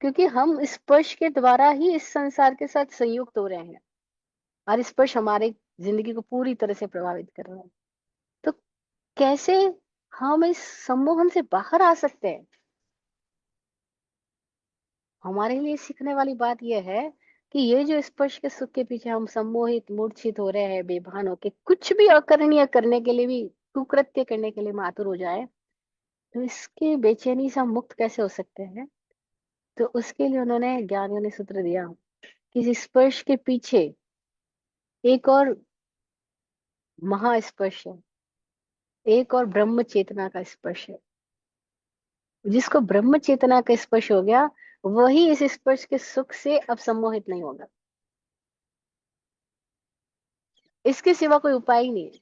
क्योंकि हम स्पर्श के द्वारा ही इस संसार के साथ संयुक्त हो रहे हैं। और स्पर्श हमारे जिंदगी को पूरी तरह से प्रभावित कर रहा है। तो कैसे हम इस सम्मोहन से बाहर आ सकते हैं। हमारे लिए सीखने वाली बात यह है कि ये जो स्पर्श के सुख के पीछे हम सम्मोहित, मूर्छित हो रहे हैं, बेभान होके कुछ भी अकरणीय करने के लिए भी, कुकृत्य करने के लिए मातुर हो जाए, तो इसके बेचैनी से हम मुक्त कैसे हो सकते हैं। तो उसके लिए उन्होंने, ज्ञानियों ने सूत्र दिया कि इस स्पर्श के पीछे एक और महास्पर्श है, एक और ब्रह्म चेतना का स्पर्श है। जिसको ब्रह्म चेतना का स्पर्श हो गया, वही इस स्पर्श के सुख से अब सम्मोहित नहीं होगा। इसके सिवा कोई उपाय ही नहीं है।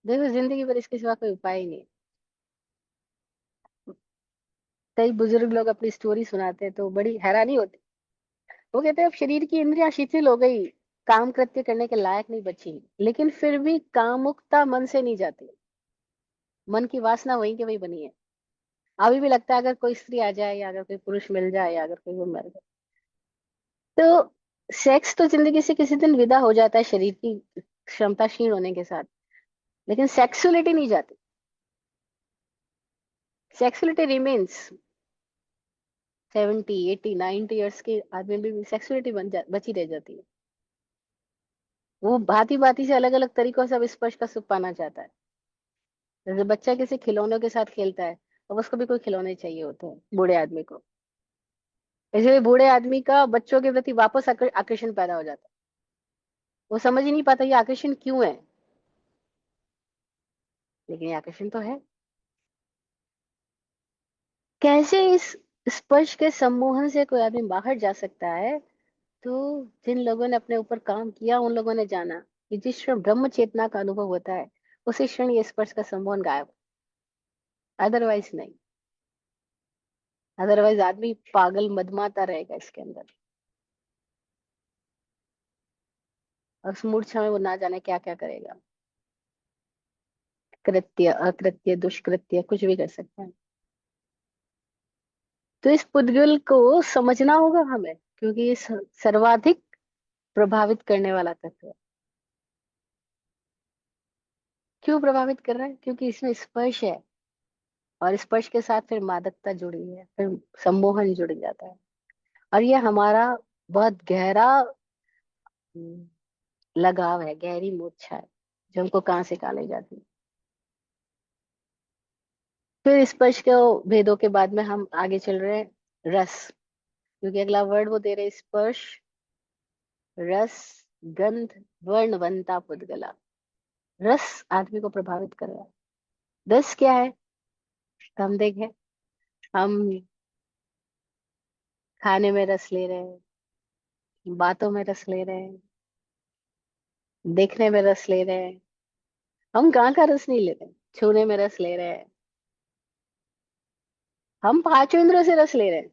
देखो, जिंदगी भर इसके सिवा कोई उपाय ही नहीं है। कई बुजुर्ग लोग अपनी स्टोरी सुनाते हैं तो बड़ी हैरानी होती। वो कहते हैं अब शरीर की इंद्रियां शिथिल हो गई, काम कृत्य करने के लायक नहीं बची, लेकिन फिर भी कामुकता मन से नहीं जाती। मन की वासना वहीं के वहीं बनी है। अभी भी लगता है अगर कोई स्त्री आ जाए, या अगर कोई पुरुष मिल जाए, या अगर कोई वो मर जाए, तो सेक्स तो जिंदगी से किसी दिन विदा हो जाता है शरीर की क्षमता क्षीण होने के साथ, लेकिन सेक्सुअलिटी नहीं जाती। Sexuality remains. 70 80 90 ईयर्स के आदमी में भी सेक्सुअलिटी बची रह जाती है। वो भांति भांति से अलग अलग तरीकों से अब स्पर्श का सुख पाना चाहता है। जैसे बच्चा किसी खिलौनों के साथ खेलता है, अब उसको भी कोई खिलौने चाहिए होते हैं बूढ़े आदमी को। इसलिए बूढ़े आदमी का बच्चों के प्रति वापस आकर्षण पैदा हो जाता है। वो समझ ही नहीं पाता ये आकर्षण क्यों है, लेकिन ये आकर्षण तो है। कैसे इस स्पर्श के सम्मोहन से कोई आदमी बाहर जा सकता है? तो जिन लोगों ने अपने ऊपर काम किया, उन लोगों ने जाना कि जिस क्षण ब्रह्म चेतना का अनुभव होता है, उसी क्षण ये स्पर्श का सम्मोहन गायब। अदरवाइज नहीं। अदरवाइज आदमी पागल मदमाता रहेगा इसके अंदर, और उस मूर्छा में वो ना जाने क्या क्या करेगा। कृत्य अकृत्य दुष्कृत्य कुछ भी कर सकता है। तो इस पुद्गल को समझना होगा हमें, क्योंकि ये सर्वाधिक प्रभावित करने वाला तत्व है। क्यों प्रभावित कर रहा है? क्योंकि इसमें स्पर्श है, और स्पर्श के साथ फिर मादकता जुड़ी है, फिर सम्मोहन जुड़ जाता है। और ये हमारा बहुत गहरा हम्म, लगाव है, गहरी मूर्छा है, जो हमको कहाँ से कहाँ ले जाती है। फिर स्पर्श के भेदों के बाद में हम आगे चल रहे हैं रस। क्योंकि अगला वर्ड वो दे रहे हैं, स्पर्श, रस, गंध, वर्णवंता पुद्गला। रस आदमी को प्रभावित कर रहा है। रस क्या है? तो हम देखें, हम खाने में रस ले रहे हैं, बातों में रस ले रहे हैं, देखने में रस ले रहे हैं। हम कहाँ का रस नहीं ले रहे हैं? छूने में रस ले रहे हैं। हम पांचों इंद्रियों से रस ले रहे हैं।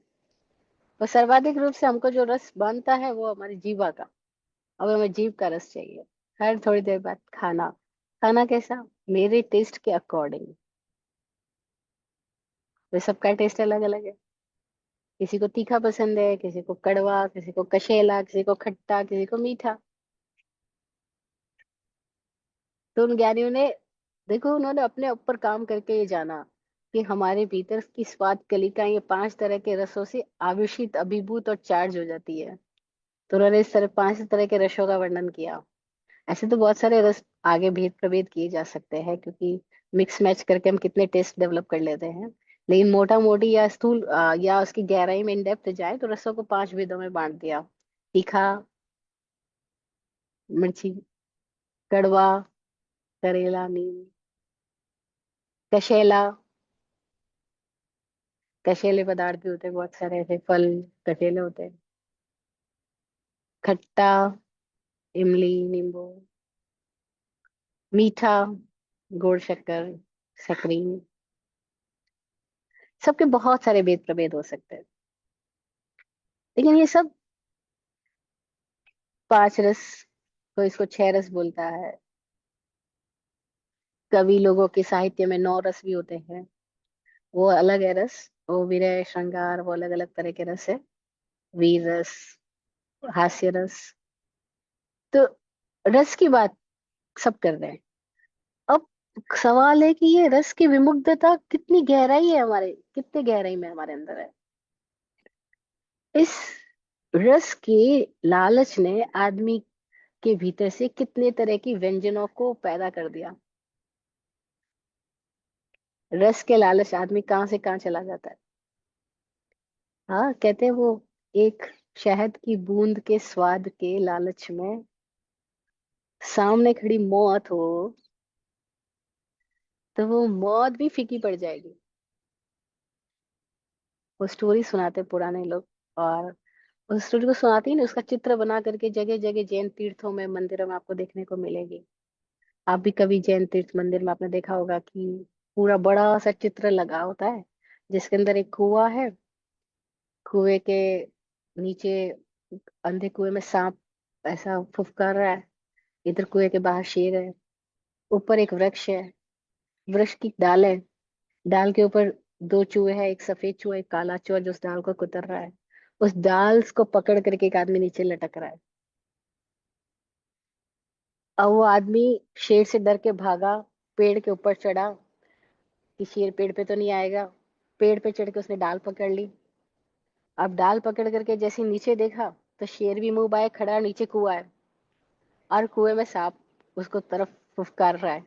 और सर्वाधिक रूप से हमको जो रस बनता है वो हमारी जीवा का। अब हमें जीभ का रस चाहिए। हर थोड़ी देर बाद खाना। खाना कैसा? मेरे टेस्ट के अकॉर्डिंग। वे सबका टेस्ट अलग अलग है। किसी को तीखा पसंद है, किसी को कड़वा, किसी को कशेला, किसी को खट्टा, किसी को मीठा। तो उन ज्ञानियों ने, देखो, उन्होंने अपने ऊपर काम करके ये जाना कि हमारे भीतर की स्वाद कलिका ये 5 तरह के रसों से आवेशित, अभिभूत और चार्ज हो जाती है। तो उन्होंने इस तरह 5 तरह के रसों का वर्णन किया। ऐसे तो बहुत सारे रस आगे भेद प्रभेद किए जा सकते हैं, क्योंकि मिक्स मैच करके हम कितने टेस्ट डेवलप कर लेते हैं। लेकिन मोटा मोटी या स्थूल या उसकी गहराई में इन डेप्थ जाए तो रसों को 5 भेदों में बांट दिया। तीखा, मिर्ची, कड़वा, करेला, नीम, कशेला। कशेले पदार्थ भी होते हैं, बहुत सारे ऐसे फल कशेले होते हैं। खट्टा, इमली, नींबू। मीठा, गुड़, शक्कर, सकरी। सबके बहुत सारे भेद प्रभेद हो सकते हैं। लेकिन ये सब 5 रस, तो इसको 6 रस बोलता है। कवि लोगों के साहित्य में 9 रस भी होते हैं। वो अलग है रस। वो विरह श्रृंगार, वो अलग अलग तरह के रस है। वीर रस, हास्य रस। तो रस की बात सब कर रहे हैं। अब सवाल है कि ये रस की विमुग्धता कितनी गहराई है, हमारे कितने गहराई में हमारे अंदर है। इस रस के लालच ने आदमी के भीतर से कितने तरह की व्यंजनों को पैदा कर दिया। रस के लालच आदमी कहाँ से कहाँ चला जाता है। हाँ, कहते हैं वो एक शहद की बूंद के स्वाद के लालच में सामने खड़ी मौत हो, तो वो मौत भी फीकी पड़ जाएगी। वो स्टोरी सुनाते पुराने लोग। और उस स्टोरी को सुनाती ही नहीं, उसका चित्र बना करके जगह जगह जैन तीर्थों में, मंदिरों में आपको देखने को मिलेगी। आप भी कभी जैन तीर्थ मंदिर में आपने देखा होगा कि पूरा बड़ा सा चित्र लगा होता है, जिसके अंदर एक कुआं है। कुएं के नीचे, अंधे कुएं में सांप ऐसा फुफकार रहा है। इधर कुएं के बाहर शेर है। ऊपर एक वृक्ष है, वृक्ष की डाल है। डाल के ऊपर दो चूहे हैं, एक सफेद चूहा एक काला चूहा, जो उस डाल को कुतर रहा है। उस डाल को पकड़ करके एक आदमी नीचे लटक रहा है। अब वो आदमी शेर से डर के भागा, पेड़ के ऊपर चढ़ा कि शेर पेड़ पे तो नहीं आएगा। पेड़ पे चढ़ के उसने डाल पकड़ ली। अब डाल पकड़ करके जैसे ही नीचे देखा, तो शेर भी मुंह बाए खड़ा है, नीचे कुआं है। और कुएं में सांप उसको तरफ फुफकार रहा है।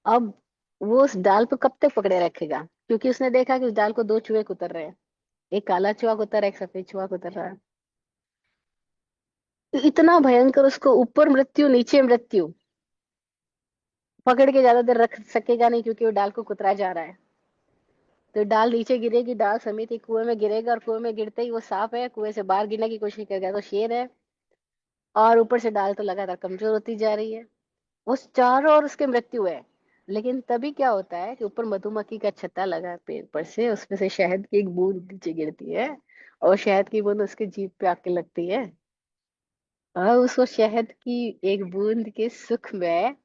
अब वो उस डाल को कब तक पकड़े रखेगा, क्योंकि उसने देखा कि उस डाल को दो चूहे कुतर रहे हैं। एक काला चूहा कुतर रहा है, एक सफेद चूहा कुतर रहा है। तो इतना भयंकर, उसको ऊपर मृत्यु नीचे मृत्यु। पकड़ के ज्यादा देर रख सकेगा नहीं, क्योंकि वो डाल को कुतरा जा रहा है। तो डाल नीचे गिरेगी, डाल समेत ही कुएं में गिरेगा, और कुएं में गिरते ही वो सांप है, कुएं से बाहर गिरने की कोशिश करेगा तो शेर है। और ऊपर से डाल तो लगातार कमजोर होती जा रही है। उस चारों ओर उसके मृत्यु है। लेकिन तभी क्या होता है कि ऊपर मधुमक्खी का छत्ता लगा है पेड़ पर से, उसमें से शहद की एक बूंद नीचे गिरती है। और शहद की बूंद उसके जीभ पे आके लगती है। और उसको शहद की एक बूंद के सुख में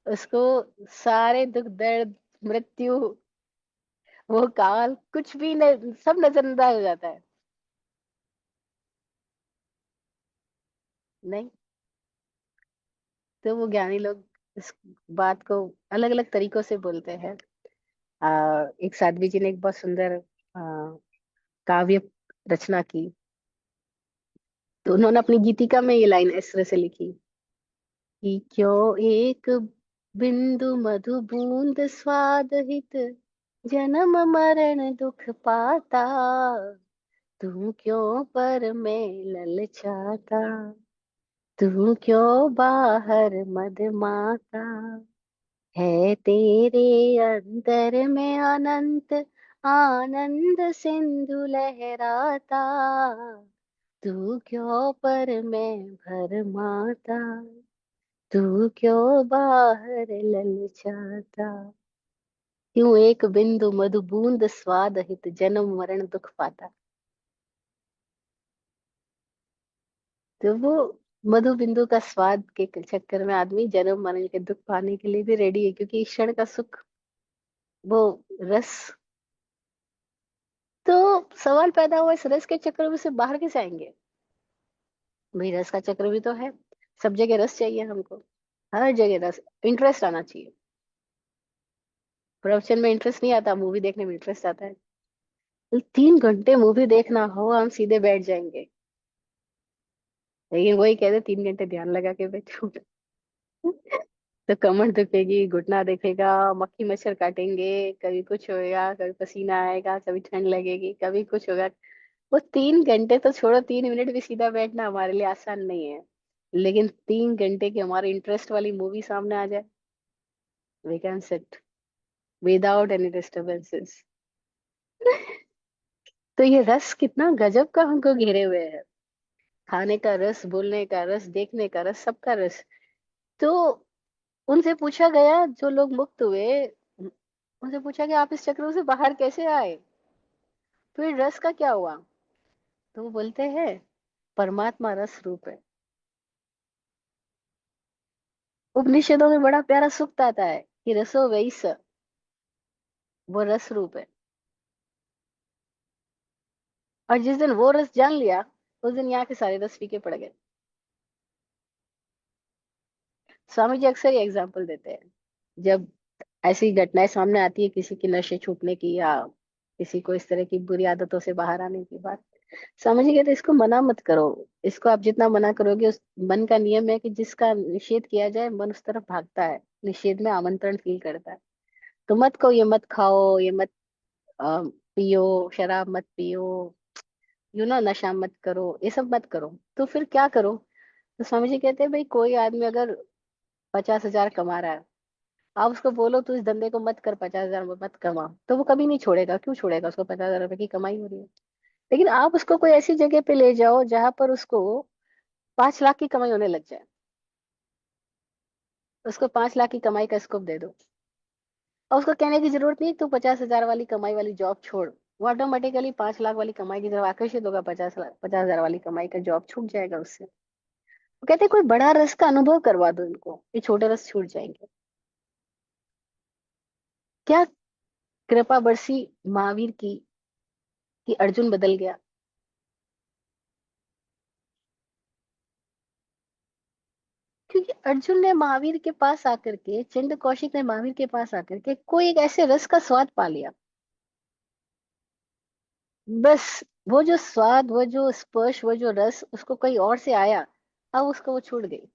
उसको सारे दुख दर्द, मृत्यु, वो काल कुछ भी न, सब नजरअंदाज हो जाता है। नहीं। तो वो ज्ञानी लोग इस बात को अलग अलग तरीकों से बोलते हैं। एक साध्वी जी ने एक बहुत सुंदर काव्य रचना की। तो उन्होंने अपनी गीतिका में ये लाइन इस तरह से लिखी कि क्यों एक बिंदु मधु बूंद स्वाद हित, जन्म मरण दुख पाता, तू क्यों पर में ललचाता, तू क्यों बाहर मद माता, है तेरे अंतर में अनंत आनंद सिंधु लहराता, तू क्यों पर में भर माता, तू क्यों बाहर ललचाता। क्यों एक बिंदु मधु बूंद स्वाद हित, जन्म मरण दुख पाता। तो वो मधु बिंदु का स्वाद के चक्कर में आदमी जन्म मरण के दुख पाने के लिए भी रेडी है, क्योंकि इस क्षण का सुख, वो रस। तो सवाल पैदा हुआ, इस रस के चक्कर में से बाहर कैसे आएंगे। भाई रस का चक्र भी तो है। सब जगह रस चाहिए हमको। हर जगह रस, इंटरेस्ट आना चाहिए। प्रोडक्शन में इंटरेस्ट नहीं आता, मूवी देखने में इंटरेस्ट आता है। 3 घंटे मूवी देखना हो, हम सीधे बैठ जाएंगे। लेकिन वही कहते 3 घंटे ध्यान लगा के बैठो। तो कमर दुखेगी, घुटना दिखेगा, मक्खी मच्छर काटेंगे, कभी कुछ होएगा, कभी पसीना आएगा, कभी ठंड लगेगी, कभी कुछ होगा। वो 3 घंटे तो छोड़ो, 3 मिनट भी सीधा बैठना हमारे लिए आसान नहीं है। लेकिन 3 घंटे की हमारी इंटरेस्ट वाली मूवी सामने आ जाए, we can sit without any disturbances. तो ये रस कितना गजब का हमको घेरे हुए है। खाने का रस, बोलने का रस, देखने का रस, सबका रस। तो उनसे पूछा गया, जो लोग मुक्त हुए, उनसे पूछा कि आप इस चक्रों से बाहर कैसे आए, फिर रस का क्या हुआ। तो वो बोलते हैं परमात्मा रस रूप है। उपनिषदों में बड़ा प्यारा सूक्त आता है कि रसो वैस, वो रस रूप है। और जिस दिन वो रस जान लिया, उस दिन यहाँ के सारे रस फीके पड़ गए। स्वामी जी अक्सर ये एग्जाम्पल देते हैं, जब ऐसी घटनाएं सामने आती है किसी की नशे छूटने की, या किसी को इस तरह की बुरी आदतों से बाहर आने की बात। स्वामी जी कहते हैं इसको मना मत करो। इसको आप जितना मना करोगे, उस मन का नियम है कि जिसका निषेध किया जाए मन उस तरफ भागता है, निषेध में आमंत्रण फील करता है। तो मत कहो ये मत खाओ, ये मत पियो, शराब मत पियो, नशा मत करो, ये सब मत करो। तो फिर क्या करो। तो स्वामी जी कहते हैं भाई कोई आदमी अगर 50,000 कमा रहा है, आप उसको बोलो तू इस धंधे को मत कर, 50,000 मत कमा, तो वो कभी नहीं छोड़ेगा। क्यों छोड़ेगा? उसको 50,000 रुपए की कमाई हो रही है। लेकिन आप उसको कोई ऐसी जगह पे ले जाओ जहां पर उसको 5 लाख की कमाई होने लग जाए, उसको 5 लाख की कमाई का स्कोप दे दो, और उसको कहने की जरूरत नहीं तू 50,000 वाली कमाई वाली जॉब छोड़। वो ऑटोमेटिकली 5 लाख वाली कमाई की तरफ आकर्षित होगा, 50 लाख 50,000 वाली कमाई का जॉब छूट जाएगा उससे। वो कहते हैं कोई बड़ा रस का अनुभव करवा दो इनको, ये छोटे रस छूट जाएंगे। क्या कृपा बरसी महावीर की कि अर्जुन बदल गया? क्योंकि अर्जुन ने महावीर के पास आकर के, चंद्र कौशिक ने महावीर के पास आकर के कोई एक ऐसे रस का स्वाद पा लिया। बस वो जो स्वाद, वो जो स्पर्श, वो जो रस उसको कहीं और से आया, अब उसको वो छूट गई।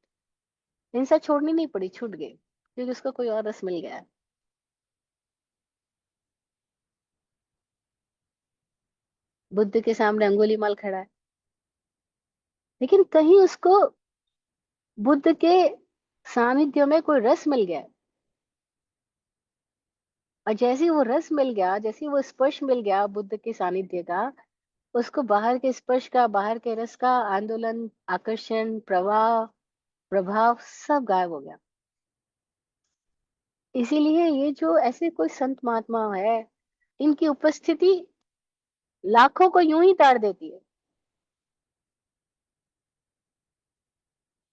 हिंसा छोड़नी नहीं पड़ी, छूट गई, क्योंकि उसको कोई और रस मिल गया। बुद्ध के सामने अंगुली माल खड़ा है, लेकिन कहीं उसको बुद्ध के सानिध्य में कोई रस मिल गया। और जैसे ही वो रस मिल गया, जैसे ही वो स्पर्श मिल गया बुद्ध के सानिध्य का, उसको बाहर के स्पर्श का, बाहर के रस का आंदोलन, आकर्षण, प्रवाह, प्रभाव सब गायब हो गया। इसीलिए ये जो ऐसे कोई संत महात्मा है, इनकी उपस्थिति लाखों को यूं ही ताड़ देती है।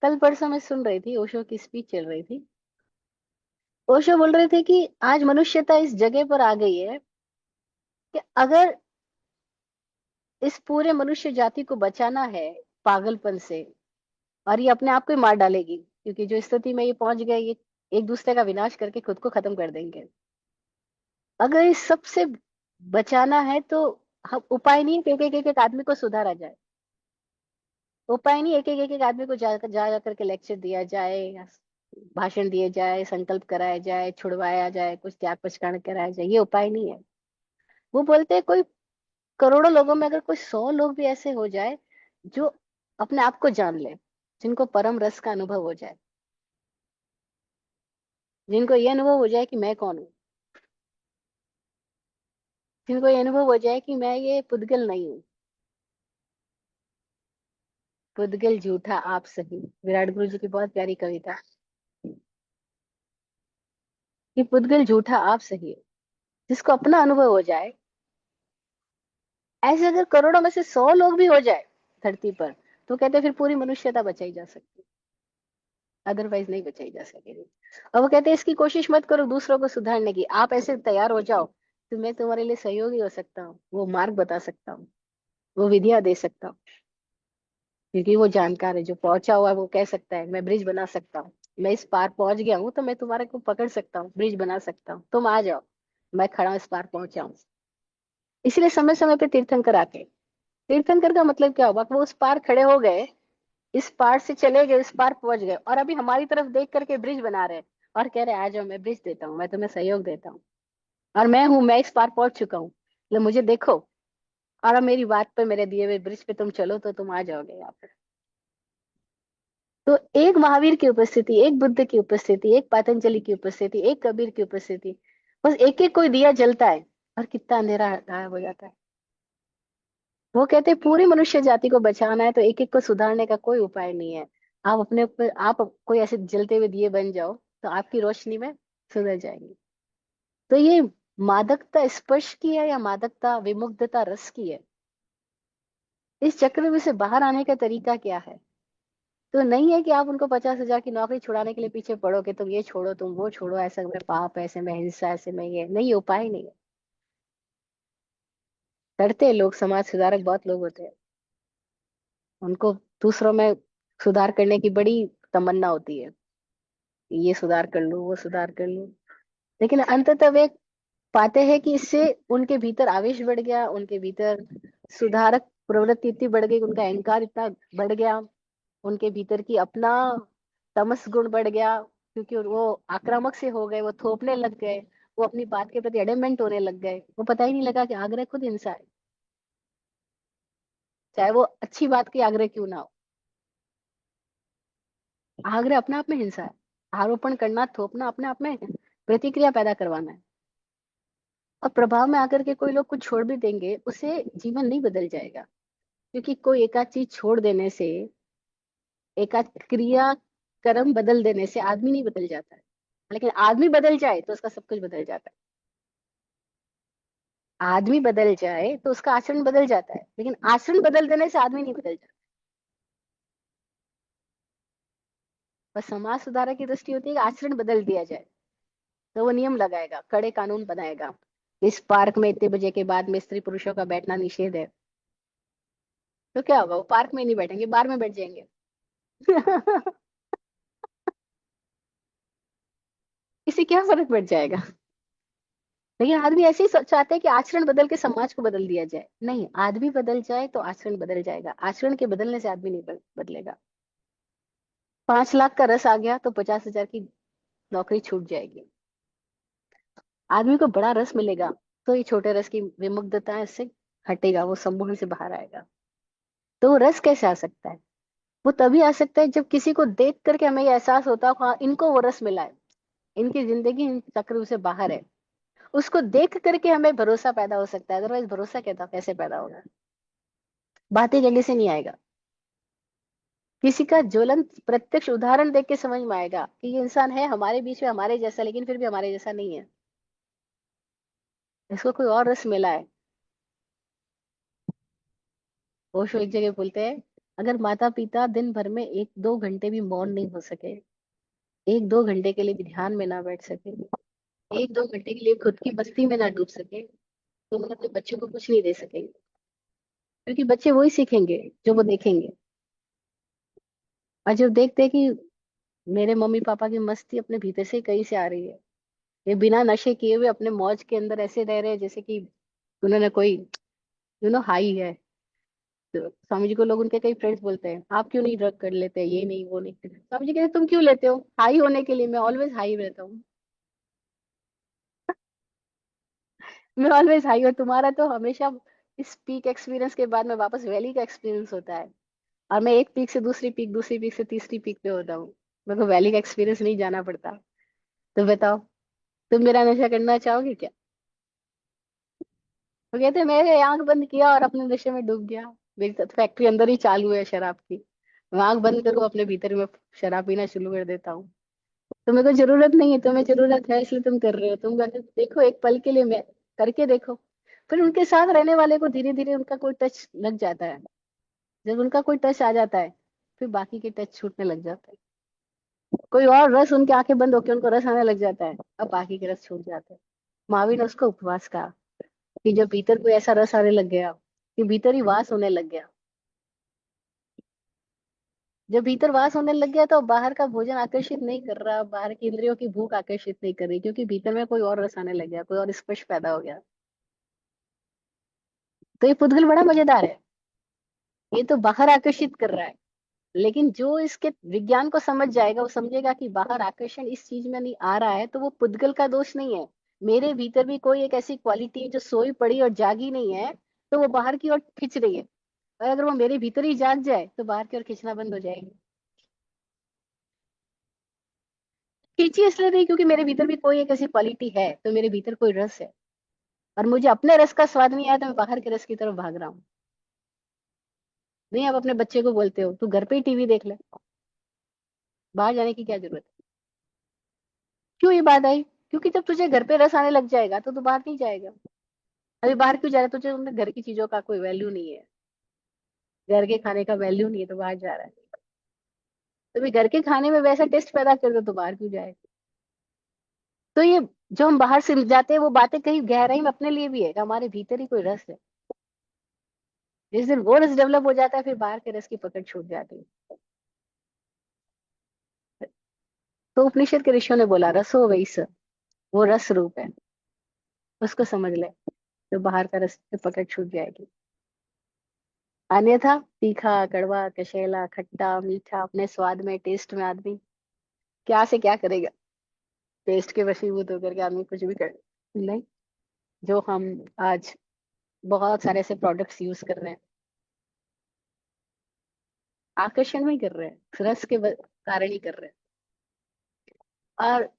कल परसों में सुन रही थी, ओशो की स्पीच चल रही थी। ओशो बोल रहे थे कि आज मनुष्यता इस जगह पर आ गई है कि अगर इस पूरे मनुष्य जाति को बचाना है पागलपन से, और ये अपने आप को ही मार डालेगी, क्योंकि जो स्थिति में ये पहुंच गए, ये एक दूसरे का विनाश करके खुद को खत्म कर देंगे। अगर इस सब से बचाना है तो हम उपाय नहीं कि एक एक आदमी को सुधारा जाए। उपाय नहीं एक एक आदमी को जा करके लेक्चर दिया जाए, या भाषण दिए जाए, संकल्प कराया जाए, छुड़वाया जाए, कुछ त्याग पछताना कराया जाए, ये उपाय नहीं है। वो बोलते हैं कोई करोड़ों लोगों में अगर कोई 100 लोग भी ऐसे हो जाए जो अपने आप को जान ले, जिनको परम रस का अनुभव हो जाए, जिनको ये अनुभव हो जाए कि मैं कौन हूँ, जिनको ये अनुभव हो जाए कि मैं ये पुद्गल नहीं हूँ। पुद्गल झूठा आप सही, विराट गुरु जी की बहुत प्यारी कविता, कि पुद्गल झूठा आप सही है। जिसको अपना अनुभव हो जाए, ऐसे अगर करोड़ों में से 100 लोग भी हो जाए धरती पर, तो कहते हैं फिर पूरी मनुष्यता बचाई जा सकती, अदरवाइज नहीं बचाई जा सकेगी। और वो कहते हैं इसकी कोशिश मत करो दूसरों को सुधारने की, आप ऐसे तैयार हो जाओ तो मैं तुम्हारे लिए सहयोगी हो सकता हूँ, वो मार्ग बता सकता हूँ, वो विधियां दे सकता हूँ। क्योंकि वो जानकार है, जो पहुंचा हुआ है, वो कह सकता है मैं ब्रिज बना सकता हूँ। मैं इस पार पहुंच गया हूँ तो मैं तुम्हारे को पकड़ सकता हूँ, ब्रिज बना सकता हूँ, तुम आ जाओ, मैं खड़ा हूं, इस पार पहुंचा हूँ। इसलिए समय समय पे तीर्थंकर आते। तीर्थंकर का मतलब क्या होगा? वो उस पार खड़े हो गए, इस पार से चले गए, इस पार पहुंच गए, और अभी हमारी तरफ देख करके ब्रिज बना रहे हैं, और कह रहे हैं, आ जाओ, मैं ब्रिज देता हूँ, मैं तुम्हें सहयोग देता हूँ, और मैं हूं, मैं इस पार पहुंच चुका हूँ, मतलब मुझे देखो, और अब मेरी बात पे, मेरे दिए हुए ब्रिज पे तुम चलो तो तुम आ जाओगे यहाँ पे। तो एक महावीर की उपस्थिति, एक बुद्ध की उपस्थिति, एक पतंजलि की उपस्थिति, एक कबीर की उपस्थिति, बस एक एक कोई दिया जलता है और कितना अंधेरा गायब हो जाता है। वो कहते हैं पूरी मनुष्य जाति को बचाना है तो एक एक को सुधारने का कोई उपाय नहीं है। आप अपने ऊपर, आप कोई ऐसे जलते हुए दिए बन जाओ तो आपकी रोशनी में सुधर जाएंगे। तो ये मादकता स्पर्श की है या मादकता विमुग्धता रस की है? इस चक्र में से बाहर आने का तरीका क्या है? तो नहीं है कि आप उनको 50,000 की नौकरी छुड़ाने के लिए पीछे पड़ो कि तुम ये छोड़ो, तुम वो छोड़ो, ऐसा में पाप, ऐसे में हिंसा, ऐसे में ये नहीं, उपाय नहीं है। करते हैं लोग, समाज सुधारक बहुत लोग होते हैं, उनको दूसरों में सुधार करने की बड़ी तमन्ना होती है, कि ये सुधार कर लूं, वो सुधार कर लूं। लेकिन अंततः वे पाते हैं कि इससे उनके भीतर आवेश बढ़ गया, उनके भीतर सुधारक प्रवृत्ति इतनी बढ़ गई, उनका अहंकार इतना बढ़ गया, उनके भीतर की अपना तमस गुण बढ़ गया, क्योंकि वो आक्रामक से हो गए, वो थोपने लग गए, वो अपनी बात के प्रति एडमेंट होने लग गए, वो पता ही नहीं लगा कि आग्रह खुद हिंसा है, चाहे वो अच्छी बात की आग्रह क्यों ना हो। आग्रह अपने आप में हिंसा है, आरोपण करना, थोपना अपने आप में प्रतिक्रिया पैदा करवाना है। और प्रभाव में आकर के कोई लोग कुछ छोड़ भी देंगे, उसे जीवन नहीं बदल जाएगा। क्योंकि कोई एकाध चीज छोड़ देने से, एकाध क्रिया कर्म बदल देने से आदमी नहीं बदल जाता है। लेकिन आदमी बदल जाए तो उसका सब कुछ बदल जाता है। आदमी बदल जाए तो उसका आचरण बदल जाता है, लेकिन आचरण बदल देने से आदमी नहीं बदल जाता। बस समाज सुधारक की दृष्टि होती है कि आचरण बदल दिया जाए। तो वो नियम लगाएगा, कड़े कानून बनाएगा। इस पार्क में इतने बजे के बाद में स्त्री पुरुषों का बैठना निषेध है। तो क्या होगा, वो पार्क में नहीं बैठेंगे, बार में बैठ जाएंगे। इससे क्या फर्क पड़ जाएगा। लेकिन आदमी ऐसे ही चाहते हैं कि आचरण बदल के समाज को बदल दिया जाए। नहीं, आदमी बदल जाए तो आचरण बदल जाएगा, आचरण के बदलने से आदमी नहीं बदलेगा। 5 लाख का रस आ गया तो 50,000 की नौकरी छूट जाएगी। आदमी को बड़ा रस मिलेगा तो ये छोटे रस की विमुग्धता है, इससे हटेगा, वो सम्मोहन से बाहर आएगा। तो वो रस कैसे आ सकता है? वो तभी आ सकता है जब किसी को देख करके हमें ये एहसास होता है, हाँ इनको वो रस मिला है, इनकी जिंदगी इन चक्रों से बाहर है। उसको देख करके हमें भरोसा पैदा हो सकता है, अदरवाइज भरोसा कहता कैसे पैदा होगा? बातें कहने से नहीं आएगा। किसी का ज्वलंत प्रत्यक्ष उदाहरण देख के समझ में आएगा कि ये इंसान है हमारे बीच में, हमारे जैसा, लेकिन फिर भी हमारे जैसा नहीं है, इसको कोई और रस मिला है। ओशो एक जगह बोलते हैं, अगर माता पिता दिन भर में 1-2 घंटे भी मौन नहीं हो सके, 1-2 घंटे के लिए भी ध्यान में ना बैठ सके, 1-2 घंटे के लिए खुद की मस्ती में ना डूब सके, तो वो अपने बच्चों को कुछ नहीं दे सकेंगे। क्योंकि बच्चे वही सीखेंगे जो वो देखेंगे। और जब देखते हैं कि मेरे मम्मी पापा की मस्ती अपने भीतर से कहीं से आ रही है, ये बिना नशे किए हुए अपने मौज के अंदर ऐसे रह रहे हैं जैसे कि उन्होंने कोई हाई है। तो स्वामी जी को लोग, उनके कई फ्रेंड्स बोलते हैं, आप क्यों नहीं ड्रग कर लेते, ये नहीं वो नहीं। स्वामी जी कहते तुम क्यों लेते हो? हाई होने के लिए, मैं ऑलवेज हाई रहता हूँ। मैं ऑलवेज हाई हूँ, तुम्हारा तो हमेशा इस पीक एक्सपीरियंस के बाद में वापस वैली का एक्सपीरियंस होता है। और मैं एक पीक से दूसरी पीक, दूसरी पीक से तीसरी पीक पे होता हूँ। मेरे को वैली का एक्सपीरियंस नहीं जाना पड़ता। तो बताओ, तुम मेरा नशा करना चाहोगे क्या? वो कहते मैंने आंख बंद किया और अपने नशे में डूब गया। मेरी तो फैक्ट्री अंदर ही चालू है शराब की। मैं आंख बंद करूँ, अपने भीतर में शराब पीना शुरू कर देता हूँ। तुम्हें को जरूरत नहीं है, तुम्हें जरूरत है इसलिए तुम कर रहे हो। तुम कहते देखो एक पल के लिए, मैं करके देखो। फिर उनके साथ रहने वाले को धीरे धीरे उनका कोई टच लग जाता है। जब उनका कोई टच आ जाता है, फिर बाकी के टच छूटने लग जाते हैं। कोई और रस, उनकी आंखें बंद होकर उनको रस आने लग जाता है, अब बाकी के रस छूट जाते हैं। महावीर ने उसको उपवास कहा कि जब भीतर कोई ऐसा रस आने लग गया कि भीतर ही वास होने लग गया, जब भीतर वास होने लग गया तो बाहर का भोजन आकर्षित नहीं कर रहा, बाहर की इंद्रियों की भूख आकर्षित नहीं कर रही, क्योंकि भीतर में कोई और रस आने लग गया, कोई और स्पर्श पैदा हो गया। तो ये पुद्गल बड़ा मजेदार है। ये तो बाहर आकर्षित कर रहा है, लेकिन जो इसके विज्ञान को समझ जाएगा वो समझेगा कि बाहर आकर्षण इस चीज में नहीं आ रहा है, तो वो पुद्गल का दोष नहीं है। मेरे भीतर भी कोई एक ऐसी क्वालिटी है जो सोई पड़ी और जागी नहीं है, तो वो बाहर की ओर खिंच रही है। और अगर वो मेरे भीतर ही जाग जाए तो बाहर की ओर खींचना बंद हो जाएगी। खींची इसलिए नहीं क्योंकि मेरे भीतर भी कोई एक ऐसी क्वालिटी है, तो मेरे भीतर कोई रस है। और मुझे अपने रस का स्वाद नहीं आया तो मैं बाहर के रस की तरफ भाग रहा हूँ। नहीं, आप अपने बच्चे को बोलते हो तू घर पे ही टीवी देख ले, बाहर जाने की क्या जरूरत है? क्यों ये बात आई? क्योंकि जब तुझे घर पे रस आने लग जाएगा तो तू बाहर नहीं जाएगा। अभी बाहर क्यों जा रहा है? तुझे उनके घर की चीजों का कोई वैल्यू नहीं है, घर के खाने का वैल्यू नहीं है, तो बाहर जा रहा है। तो भी घर के खाने में वैसा टेस्ट पैदा कर दो तो बाहर क्यों जाए? तो ये जो हम बाहर से जाते हैं वो बातें कहीं गहराई में अपने लिए भी है कि हमारे भीतर ही कोई रस है। जिस दिन वो रस डेवलप हो जाता है, फिर बाहर के रस की पकड़ छूट जाती है। तो उपनिषद के ऋषियों ने बोला रसो वैस, वो रस रूप है, उसको समझ ले तो बाहर का रस से पकड़ छूट जाएगी। अन्यथा तीखा, कड़वा, कशेला, खट्टा, मीठा, अपने स्वाद में, टेस्ट में आदमी क्या से क्या करेगा। टेस्ट के वशीभूत होकर के आदमी कुछ भी कर नहीं। जो हम आज बहुत सारे ऐसे प्रोडक्ट्स यूज कर रहे हैं, आकर्षण में ही कर रहे हैं, रस के कारण ही कर रहे हैं। और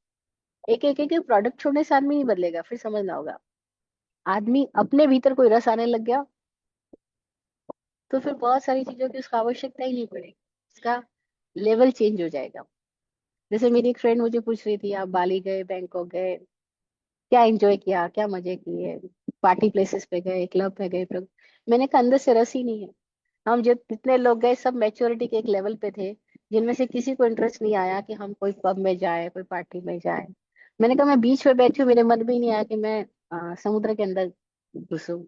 एक प्रोडक्ट छोड़ने से आदमी नहीं बदलेगा, फिर समझना होगा। आदमी अपने भीतर कोई रस आने लग गया, तो फिर बहुत सारी चीजों की उसको आवश्यकता ही नहीं पड़ेगी, उसका लेवल चेंज हो जाएगा। जैसे मेरी एक फ्रेंड मुझे पूछ रही थी, आप बाली गए, बैंकॉक गए, क्या एंजॉय किया, क्या मजे किए, पार्टी प्लेसेस पे गए, क्लब पे गए, मैंने कहा अंदर से रस ही नहीं है। हम जो जितने लोग गए सब मैच्योरिटी के एक लेवल पे थे, जिनमें से किसी को इंटरेस्ट नहीं आया कि हम कोई पब में जाए, कोई पार्टी में जाए। मैंने कहा मैं बीच पे बैठी हूँ, मेरे मन में ही नहीं आया कि मैं समुद्र के अंदर घुसूं।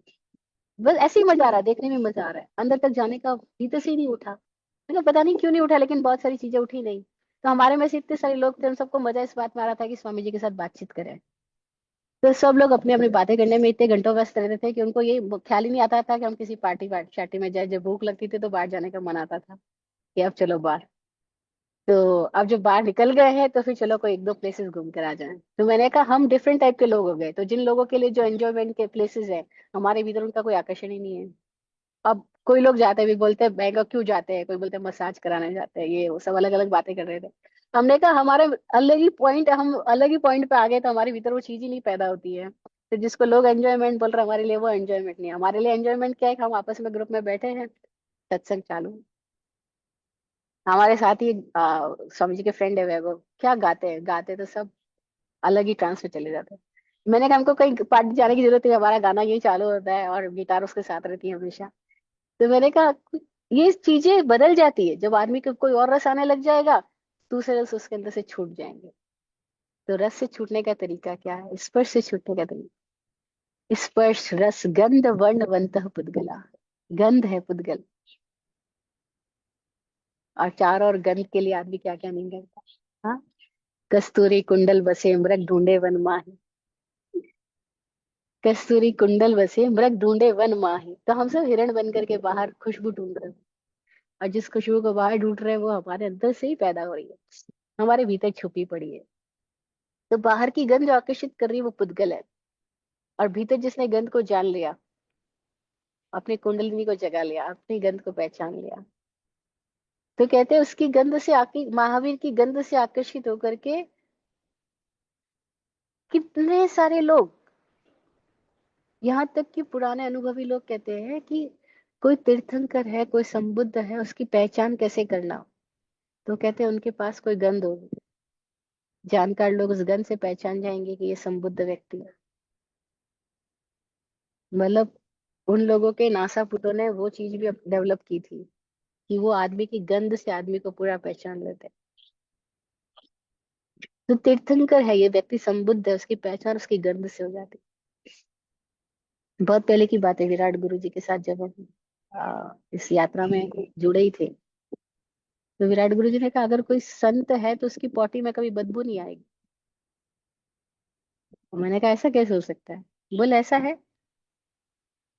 बस ऐसे ही मजा आ रहा है, देखने में मजा आ रहा है, अंदर तक जाने का भीतर से ही नहीं उठा। मैंने कहा पता नहीं क्यों नहीं उठा, लेकिन बहुत सारी चीजें उठी नहीं। तो हमारे में से इतने सारे लोग थे, उन सबको मजा इस बात में आ रहा था कि स्वामी जी के साथ बातचीत करें। तो सब लोग अपनी अपनी बातें करने में इतने घंटों व्यस्त रहते थे कि उनको ये ख्याल ही नहीं आता था कि हम किसी पार्टी शार्टी में जाए। जब भूख लगती थी तो बाहर जाने का मन आता था कि अब चलो बाहर। तो अब जब बाहर निकल गए हैं तो फिर चलो कोई एक दो प्लेसेस घूम कर आ जाएं। तो मैंने कहा हम डिफरेंट टाइप के लोग हो गए, तो जिन लोगों के लिए जो एंजॉयमेंट के प्लेसेस है, हमारे भीतर उनका कोई आकर्षण ही नहीं है। अब कोई लोग जाते हैं भी, बोलते हैं बैंकॉक क्यों जाते हैं, कोई बोलते हैं मसाज कराने जाते हैं, ये वो सब अलग अलग बातें कर रहे थे। हमने कहा हमारे अलग ही पॉइंट, हम अलग ही पॉइंट पे आ गए, तो हमारे भीतर वो चीज ही नहीं पैदा होती है। तो जिसको लोग एंजॉयमेंट बोल रहे हैं, हमारे लिए वो एंजॉयमेंट नहीं है। हमारे लिए एंजॉयमेंट क्या है कि हम आपस में ग्रुप में बैठे हैं, सत्संग चालू है। हमारे साथ ही स्वामी जी के फ्रेंड है वैभव, क्या गाते हैं, गाते तो सब अलग ही ट्रांस में चले जाते हैं। मैंने कहा हमको कहीं पार्टी जाने की जरूरत है, हमारा गाना यही चालू होता है और गिटार उसके साथ रहती है हमेशा। तो मैंने कहा ये चीजें बदल जाती है, जब आदमी को कोई और रस आने लग जाएगा, दूसरे रस उसके अंदर से छूट जाएंगे। तो रस से छूटने का तरीका क्या है? स्पर्श से छूटने का तरीका, स्पर्श रस गंध वर्ण वंतः पुद्गला। गंध है पुद्गल, और चार और गंध के लिए आदमी क्या क्या नहीं करता। हाँ, कस्तूरी कुंडल बसे मृग ढूंढे वन माही। कस्तूरी कुंडल बसे मृग ढूंढे वन माही, तो हम सब हिरण बन करके बाहर खुशबू ढूंढ रहे हैं। और जिस खुशबू को बाहर ढूंढ रहे हैं वो हमारे अंदर से ही पैदा हो रही है, हमारे भीतर छुपी पड़ी है। तो बाहर की गंध जो आकर्षित कर रही है वो पुद्गल है, और भीतर जिसने गंध को जान लिया, अपनी कुंडलिनी को जगा लिया, अपनी गंध को पहचान लिया, तो कहते हैं उसकी गंध से आके, महावीर की गंध से आकर्षित होकर के कितने सारे लोग, यहाँ तक कि पुराने अनुभवी लोग कहते हैं कि कोई तीर्थंकर है, कोई संबुद्ध है, उसकी पहचान कैसे करना। तो कहते हैं उनके पास कोई गंध होगी, जानकार लोग उस गंध से पहचान जाएंगे कि ये संबुद्ध व्यक्ति है। मतलब उन लोगों के नासापुटों ने वो चीज भी डेवलप की थी कि वो आदमी की गंध से आदमी को पूरा पहचान लेते हैं। तो तीर्थंकर है ये व्यक्ति, संबुद्ध है, उसकी पहचान उसकी गंध से हो जाती है। बहुत पहले की बात है, विराट गुरु जी के साथ जब हम इस यात्रा में जुड़े ही थे, तो विराट गुरु जी ने कहा अगर कोई संत है तो उसकी पॉटी में कभी बदबू नहीं आएगी। तो मैंने कहा ऐसा कैसे हो सकता है? बोले ऐसा है,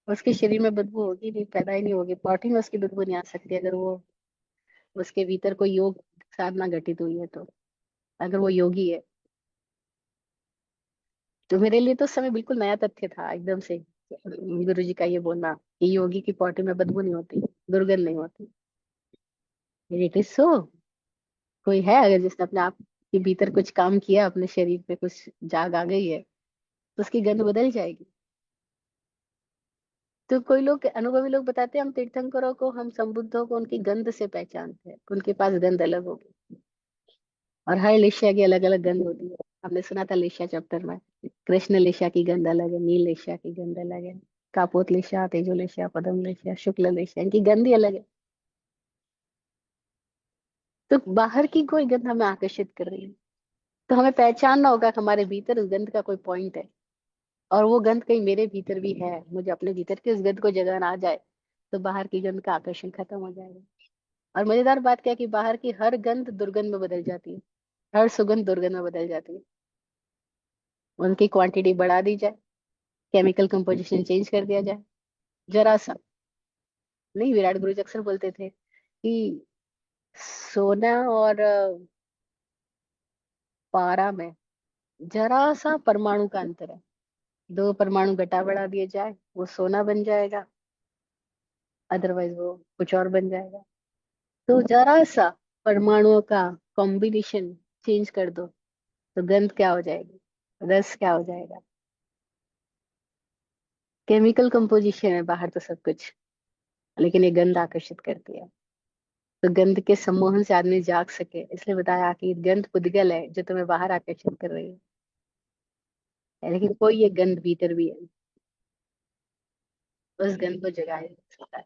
उसके शरीर में बदबू होगी नहीं, पैदा ही नहीं होगी, पॉटी में उसकी बदबू नहीं आ सकती अगर वो, उसके भीतर कोई योग साधना घटित हुई है तो, अगर वो योगी है। तो मेरे लिए तो उस समय बिल्कुल नया तथ्य था एकदम से, गुरु जी का ये बोलना कि योगी की पॉटी में बदबू नहीं होती, दुर्गंध नहीं होती। It is so. कोई है अगर जिसने अपने आप के भीतर कुछ काम किया, अपने शरीर पे कुछ जाग आ गई है, तो उसकी गंध बदल जाएगी। तो कोई लोग, अनुभवी लोग बताते हैं हम तीर्थंकरों को, हम संबुद्धों को उनकी गंध से पहचानते हैं, उनके पास गंध अलग होगी। और हर लेशिया की अलग अलग गंध होती है। हमने सुना था लेशिया चैप्टर में, कृष्ण लेशिया की गंध अलग है, नील लेशिया की गंध अलग है, कापोत लेशिया, तेजो लेशिया, पदम लेशिया, शुक्ल लेशिया, इनकी गंध ही अलग है। तो बाहर की कोई गंध हमें आकर्षित कर रही है, तो हमें पहचानना होगा कि हमारे भीतर उस गंध का कोई पॉइंट है, और वो गंध कहीं मेरे भीतर भी है। मुझे अपने भीतर की उस गंध को जगह ना आ जाए, तो बाहर की गंध का आकर्षण खत्म हो जाएगा। और मजेदार बात क्या है कि बाहर की हर गंध दुर्गंध में बदल जाती है, हर सुगंध दुर्गंध में बदल जाती है। उनकी क्वांटिटी बढ़ा दी जाए, केमिकल कंपोजिशन चेंज कर दिया जाए, जरा सा। नहीं, विराट गुरु जी अक्सर बोलते थे कि सोना और पारा में जरा सा परमाणु का अंतर है, दो परमाणु घटा बढ़ा दिए जाए वो सोना बन जाएगा, अदरवाइज वो कुछ और बन जाएगा। तो जरा सा परमाणुओं का कॉम्बिनेशन चेंज कर दो, तो गंध क्या हो जाएगी, रस क्या हो जाएगा। केमिकल कंपोजिशन है बाहर तो सब कुछ, लेकिन ये गंध आकर्षित करती है। तो गंध के सम्मोहन से आदमी जाग सके, इसलिए बताया कि गंध पुद्गल है जो तुम्हें बाहर आकर्षित कर रही है, लेकिन कोई ये गंध भीतर भी है, उस गंध को जगाया जा सकता है।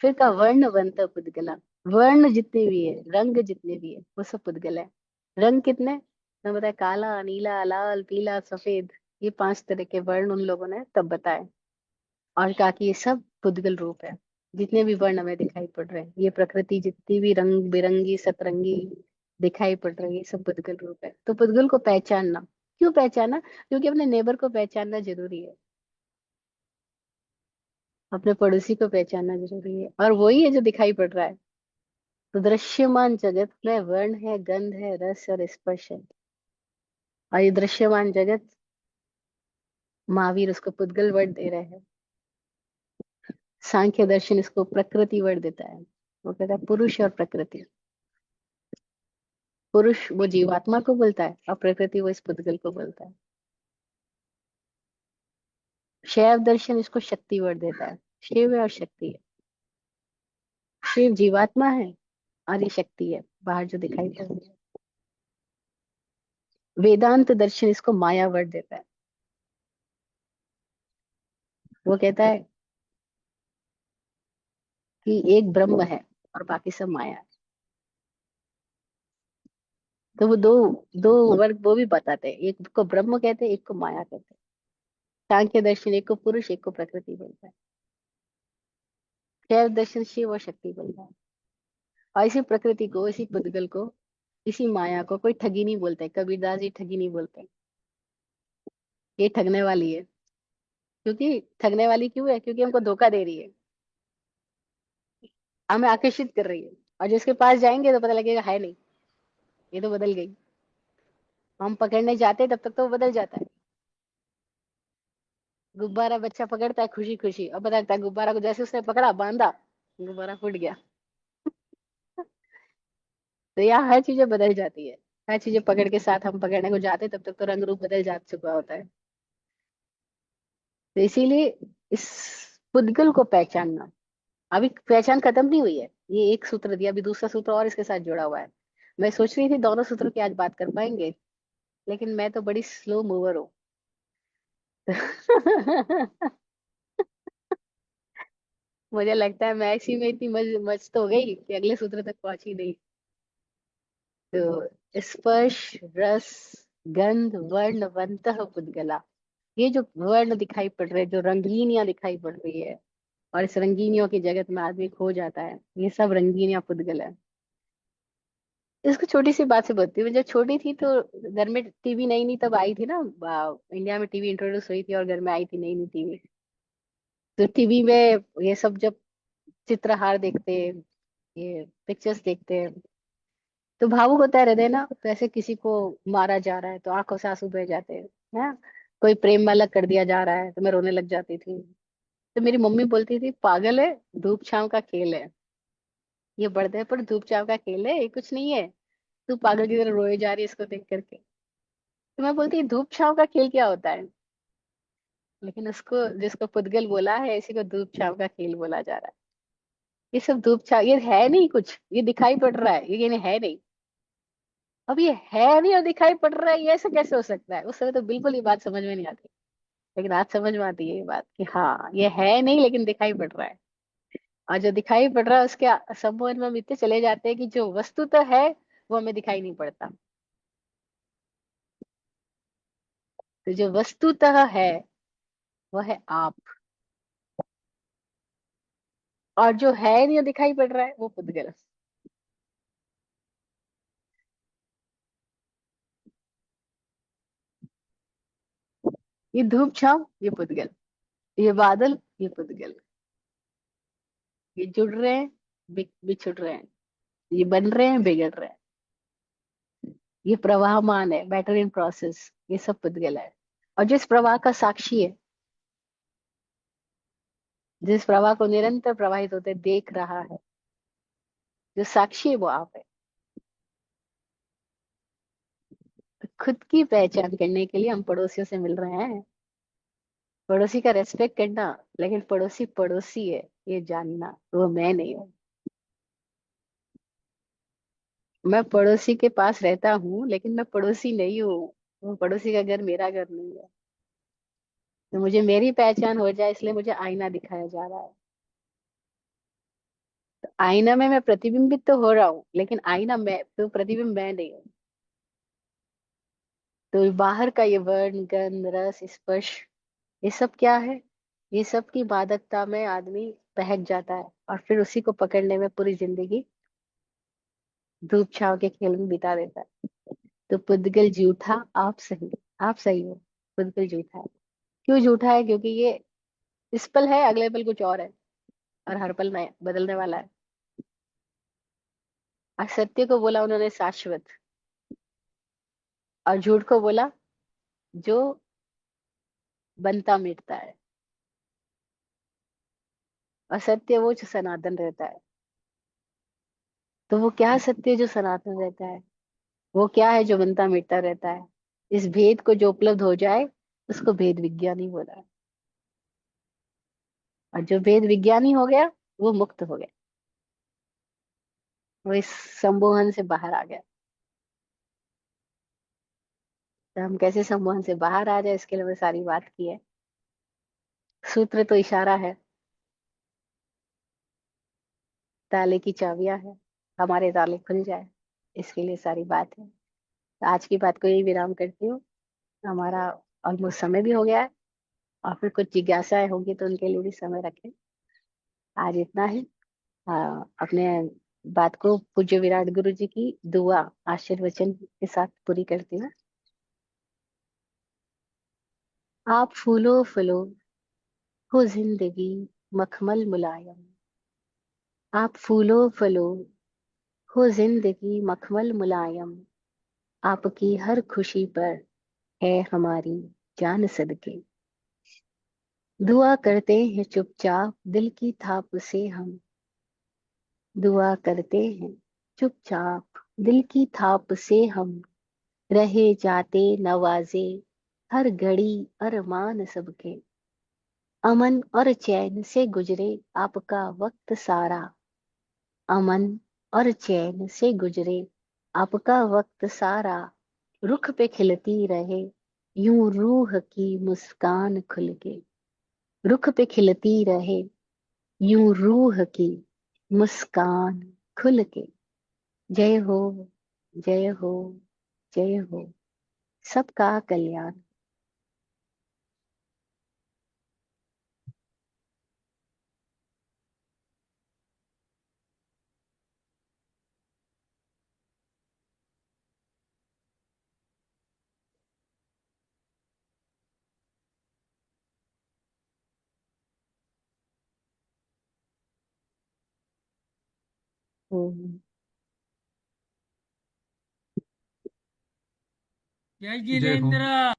फिर का वर्णवंत पुद्गला, वर्ण जितने भी है, रंग जितने भी है, वो सब पुद्गल है। रंग कितने, मैं बताया, काला, नीला, लाल, पीला, सफेद, ये 5 तरह के वर्ण उन लोगों ने तब बताए। और कहा कि ये सब पुद्गल रूप है। जितने भी वर्ण हमें दिखाई पड़ रहे हैं, ये प्रकृति जितनी भी रंग बिरंगी सतरंगी दिखाई पड़ रही है, ये सब पुद्गल रूप है। तो पुद्गल को पहचानना, क्यों पहचाना, क्योंकि अपने नेबर को पहचानना जरूरी है, अपने पड़ोसी को पहचानना जरूरी है, और वही है जो दिखाई पड़ रहा है। तो दृश्यमान जगत में वर्ण है, गंध है, रस और स्पर्श है। और ये दृश्यमान जगत, महावीर उसको पुद्गल वर्ड दे रहे हैं। सांख्य दर्शन इसको प्रकृति वर्ड देता है। वो कहता है पुरुष और प्रकृति। पुरुष वो जीवात्मा को बोलता है, और प्रकृति वो इस पुद्गल को बोलता है। शैव दर्शन इसको शक्ति वर्ड देता है। शिव है और शक्ति है। शिव जीवात्मा है, और ये शक्ति है बाहर जो दिखाई पड़ रही है। वेदांत दर्शन इसको माया वर्ड देता है। वो कहता है कि एक ब्रह्म है और बाकी सब माया है। तो वो दो दो वर्ग वो भी बताते हैं, एक को ब्रह्म कहते हैं, एक को माया कहते हैं। सांख्य दर्शन एक को पुरुष, एक को प्रकृति बोलता है। शैव दर्शन शिव और शक्ति बोलता है। और इसी प्रकृति को, इसी पुद्गल को, इसी माया को कोई ठगी नहीं बोलते, कबीरदास जी ठगी नहीं बोलते। ये ठगने वाली है। क्योंकि ठगने वाली क्यों है, क्योंकि हमको धोखा दे रही है, हमें आकर्षित कर रही है। और जिसके पास जाएंगे तो पता लगेगा है नहीं, ये तो बदल गई। हम पकड़ने जाते हैं तब तक तो वो बदल जाता है। गुब्बारा बच्चा पकड़ता है खुशी खुशी, और पता लगता है गुब्बारा को जैसे उसने पकड़ा, बांधा, गुब्बारा फूट गया। तो यहाँ हर चीजें बदल जाती है। हर चीजें पकड़ के साथ हम पकड़ने को जाते हैं, तब तक तो रंग रूप बदल जा चुका होता है। तो इसीलिए इस पुद्गल को पहचानना, अभी पहचान खत्म नहीं हुई है। ये एक सूत्र दिया, अभी दूसरा सूत्र और इसके साथ जुड़ा हुआ है। मैं सोच रही थी दोनों सूत्रों की आज बात कर पाएंगे, लेकिन मैं तो बड़ी स्लो मूवर हूँ। मुझे लगता है मैं इसी में इतनी मस्त हो गई कि अगले सूत्र तक पहुंची नहीं। तो स्पर्श, रस, गंध, वर्ण, वंतः पुद्गला, ये जो वर्ण दिखाई पड़ रहे हैं, जो रंगीनियां दिखाई पड़ रही है, और इस रंगीनियों की जगत में आदमी खो जाता है, ये सब रंगीनियां पुद्गल है। इसको छोटी सी बात से बताती हूँ। जब छोटी थी तो घर में टीवी नई नई तब आई थी ना, इंडिया में टीवी इंट्रोड्यूस हुई थी और घर में आई थी नई नई टीवी। तो टीवी में ये सब जब चित्रहार देखते, ये पिक्चर्स देखते हैं, तो भावुक होता है हृदय ना। तो ऐसे किसी को मारा जा रहा है तो आंखों से आंसू बह जाते हैं, है। कोई प्रेम वाला कर दिया जा रहा है तो मैं रोने लग जाती थी। तो मेरी मम्मी बोलती थी पागल है, धूप छांव का खेल है, ये बढ़ते पर धूप छांव का खेल है, ये कुछ नहीं है, तू पागल की तरह रोए जा रही है इसको देख करके। तो मैं बोलती धूप छांव का खेल क्या होता है, लेकिन उसको, जिसको पुद्गल बोला है, इसी को धूप छांव का खेल बोला जा रहा है। ये सब धूप छांव, ये है नहीं कुछ, ये दिखाई पड़ रहा है, ये है नहीं। अब ये है नहीं और दिखाई पड़ रहा है, ये ऐसे कैसे हो सकता है। उस समय तो बिल्कुल ये बात समझ में नहीं आती, लेकिन आज समझ में आती है ये बात कि हाँ ये है नहीं लेकिन दिखाई पड़ रहा है। और जो दिखाई पड़ रहा है उसके संबंध में हम इतने चले जाते हैं कि जो वस्तु तो है वो हमें दिखाई नहीं पड़ता। तो जो वस्तुतः है वो है आप, और जो है नहीं और दिखाई पड़ रहा है वो पुद्गल। ये धूप छांव ये पुद्गल, ये बादल ये पुद्गल, ये जुड़ रहे हैं, बिछुड़ रहे हैं, ये बन रहे हैं, बिगड़ रहे हैं, ये प्रवाहमान है, मैटर इन प्रोसेस, ये सब पुद्गल है। और जिस प्रवाह का साक्षी है, जिस प्रवाह को निरंतर प्रवाहित होते देख रहा है, जो साक्षी है वो आप है। खुद की पहचान करने के लिए हम पड़ोसियों से मिल रहे हैं। पड़ोसी का रेस्पेक्ट करना, लेकिन पड़ोसी पड़ोसी है ये जानना, वो मैं नहीं हूँ। मैं पड़ोसी के पास रहता हूँ, लेकिन मैं पड़ोसी नहीं हूँ। वो पड़ोसी का घर मेरा घर नहीं है। तो मुझे मेरी पहचान हो जाए, इसलिए मुझे आईना दिखाया जा रहा है। तो आईना में मैं प्रतिबिंबित तो हो रहा हूँ, लेकिन आईना मैं तो प्रतिबिंब मैं नहीं हूँ। तो बाहर का ये वर्ण गंध रस स्पर्श, ये सब क्या है? ये सब की मादकता में आदमी बहक जाता है, और फिर उसी को पकड़ने में पूरी जिंदगी धूप छांव के खेल में बिता देता है। तो पुद्गल झूठा, आप सही। आप सही हो। पुद्गल झूठा है। क्यों झूठा है? क्योंकि ये इस पल है, अगले पल कुछ और है, और हर पल नया बदलने वाला है। असत्य को बोला उन्होंने शाश्वत, और झूठ को बोला जो बनता मिटता है। असत्य वो जो सनातन रहता है। तो वो क्या सत्य है जो सनातन रहता है? वो क्या है जो बनता मिटता रहता है? इस भेद को जो उपलब्ध हो जाए, उसको भेद विज्ञानी बोला है। और जो भेद विज्ञानी हो गया, वो मुक्त हो गया। वो इस सम्मोहन से बाहर आ गया। तो हम कैसे सम्मोहन से बाहर आ जाए, इसके लिए मैं सारी बात की है। सूत्र तो इशारा है, ताले की चाबियां है, हमारे ताले खुल जाए, इसके लिए सारी बात है। तो आज की बात को यही विराम करती हूँ। हमारा ऑलमोस्ट समय भी हो गया है, और फिर कुछ जिज्ञासाएं होंगी तो उनके लिए भी समय रखें। आज इतना ही। अपने बात को पूज्य विराट गुरु जी की दुआ आशीर्वचन के साथ पूरी करती हूँ। आप फूलो फलो, हो जिंदगी मखमल मुलायम। आप फूलो फलो, हो जिंदगी मखमल मुलायम। आपकी हर खुशी पर है हमारी जान सदके। दुआ करते हैं चुपचाप दिल की थाप से हम। दुआ करते हैं चुपचाप दिल की थाप से हम। रहे जाते नवाजे हर घड़ी अरमान सबके। अमन और चैन से गुजरे आपका वक्त सारा। अमन और चैन से गुजरे आपका वक्त सारा। रुख पे खिलती रहे यूं रूह की मुस्कान खुल के। रुख पे खिलती रहे यूं रूह की मुस्कान खुल के। जय हो, जय हो, जय हो। सबका कल्याण। ओम।
जय
जय हो।
जिनेन्द्र।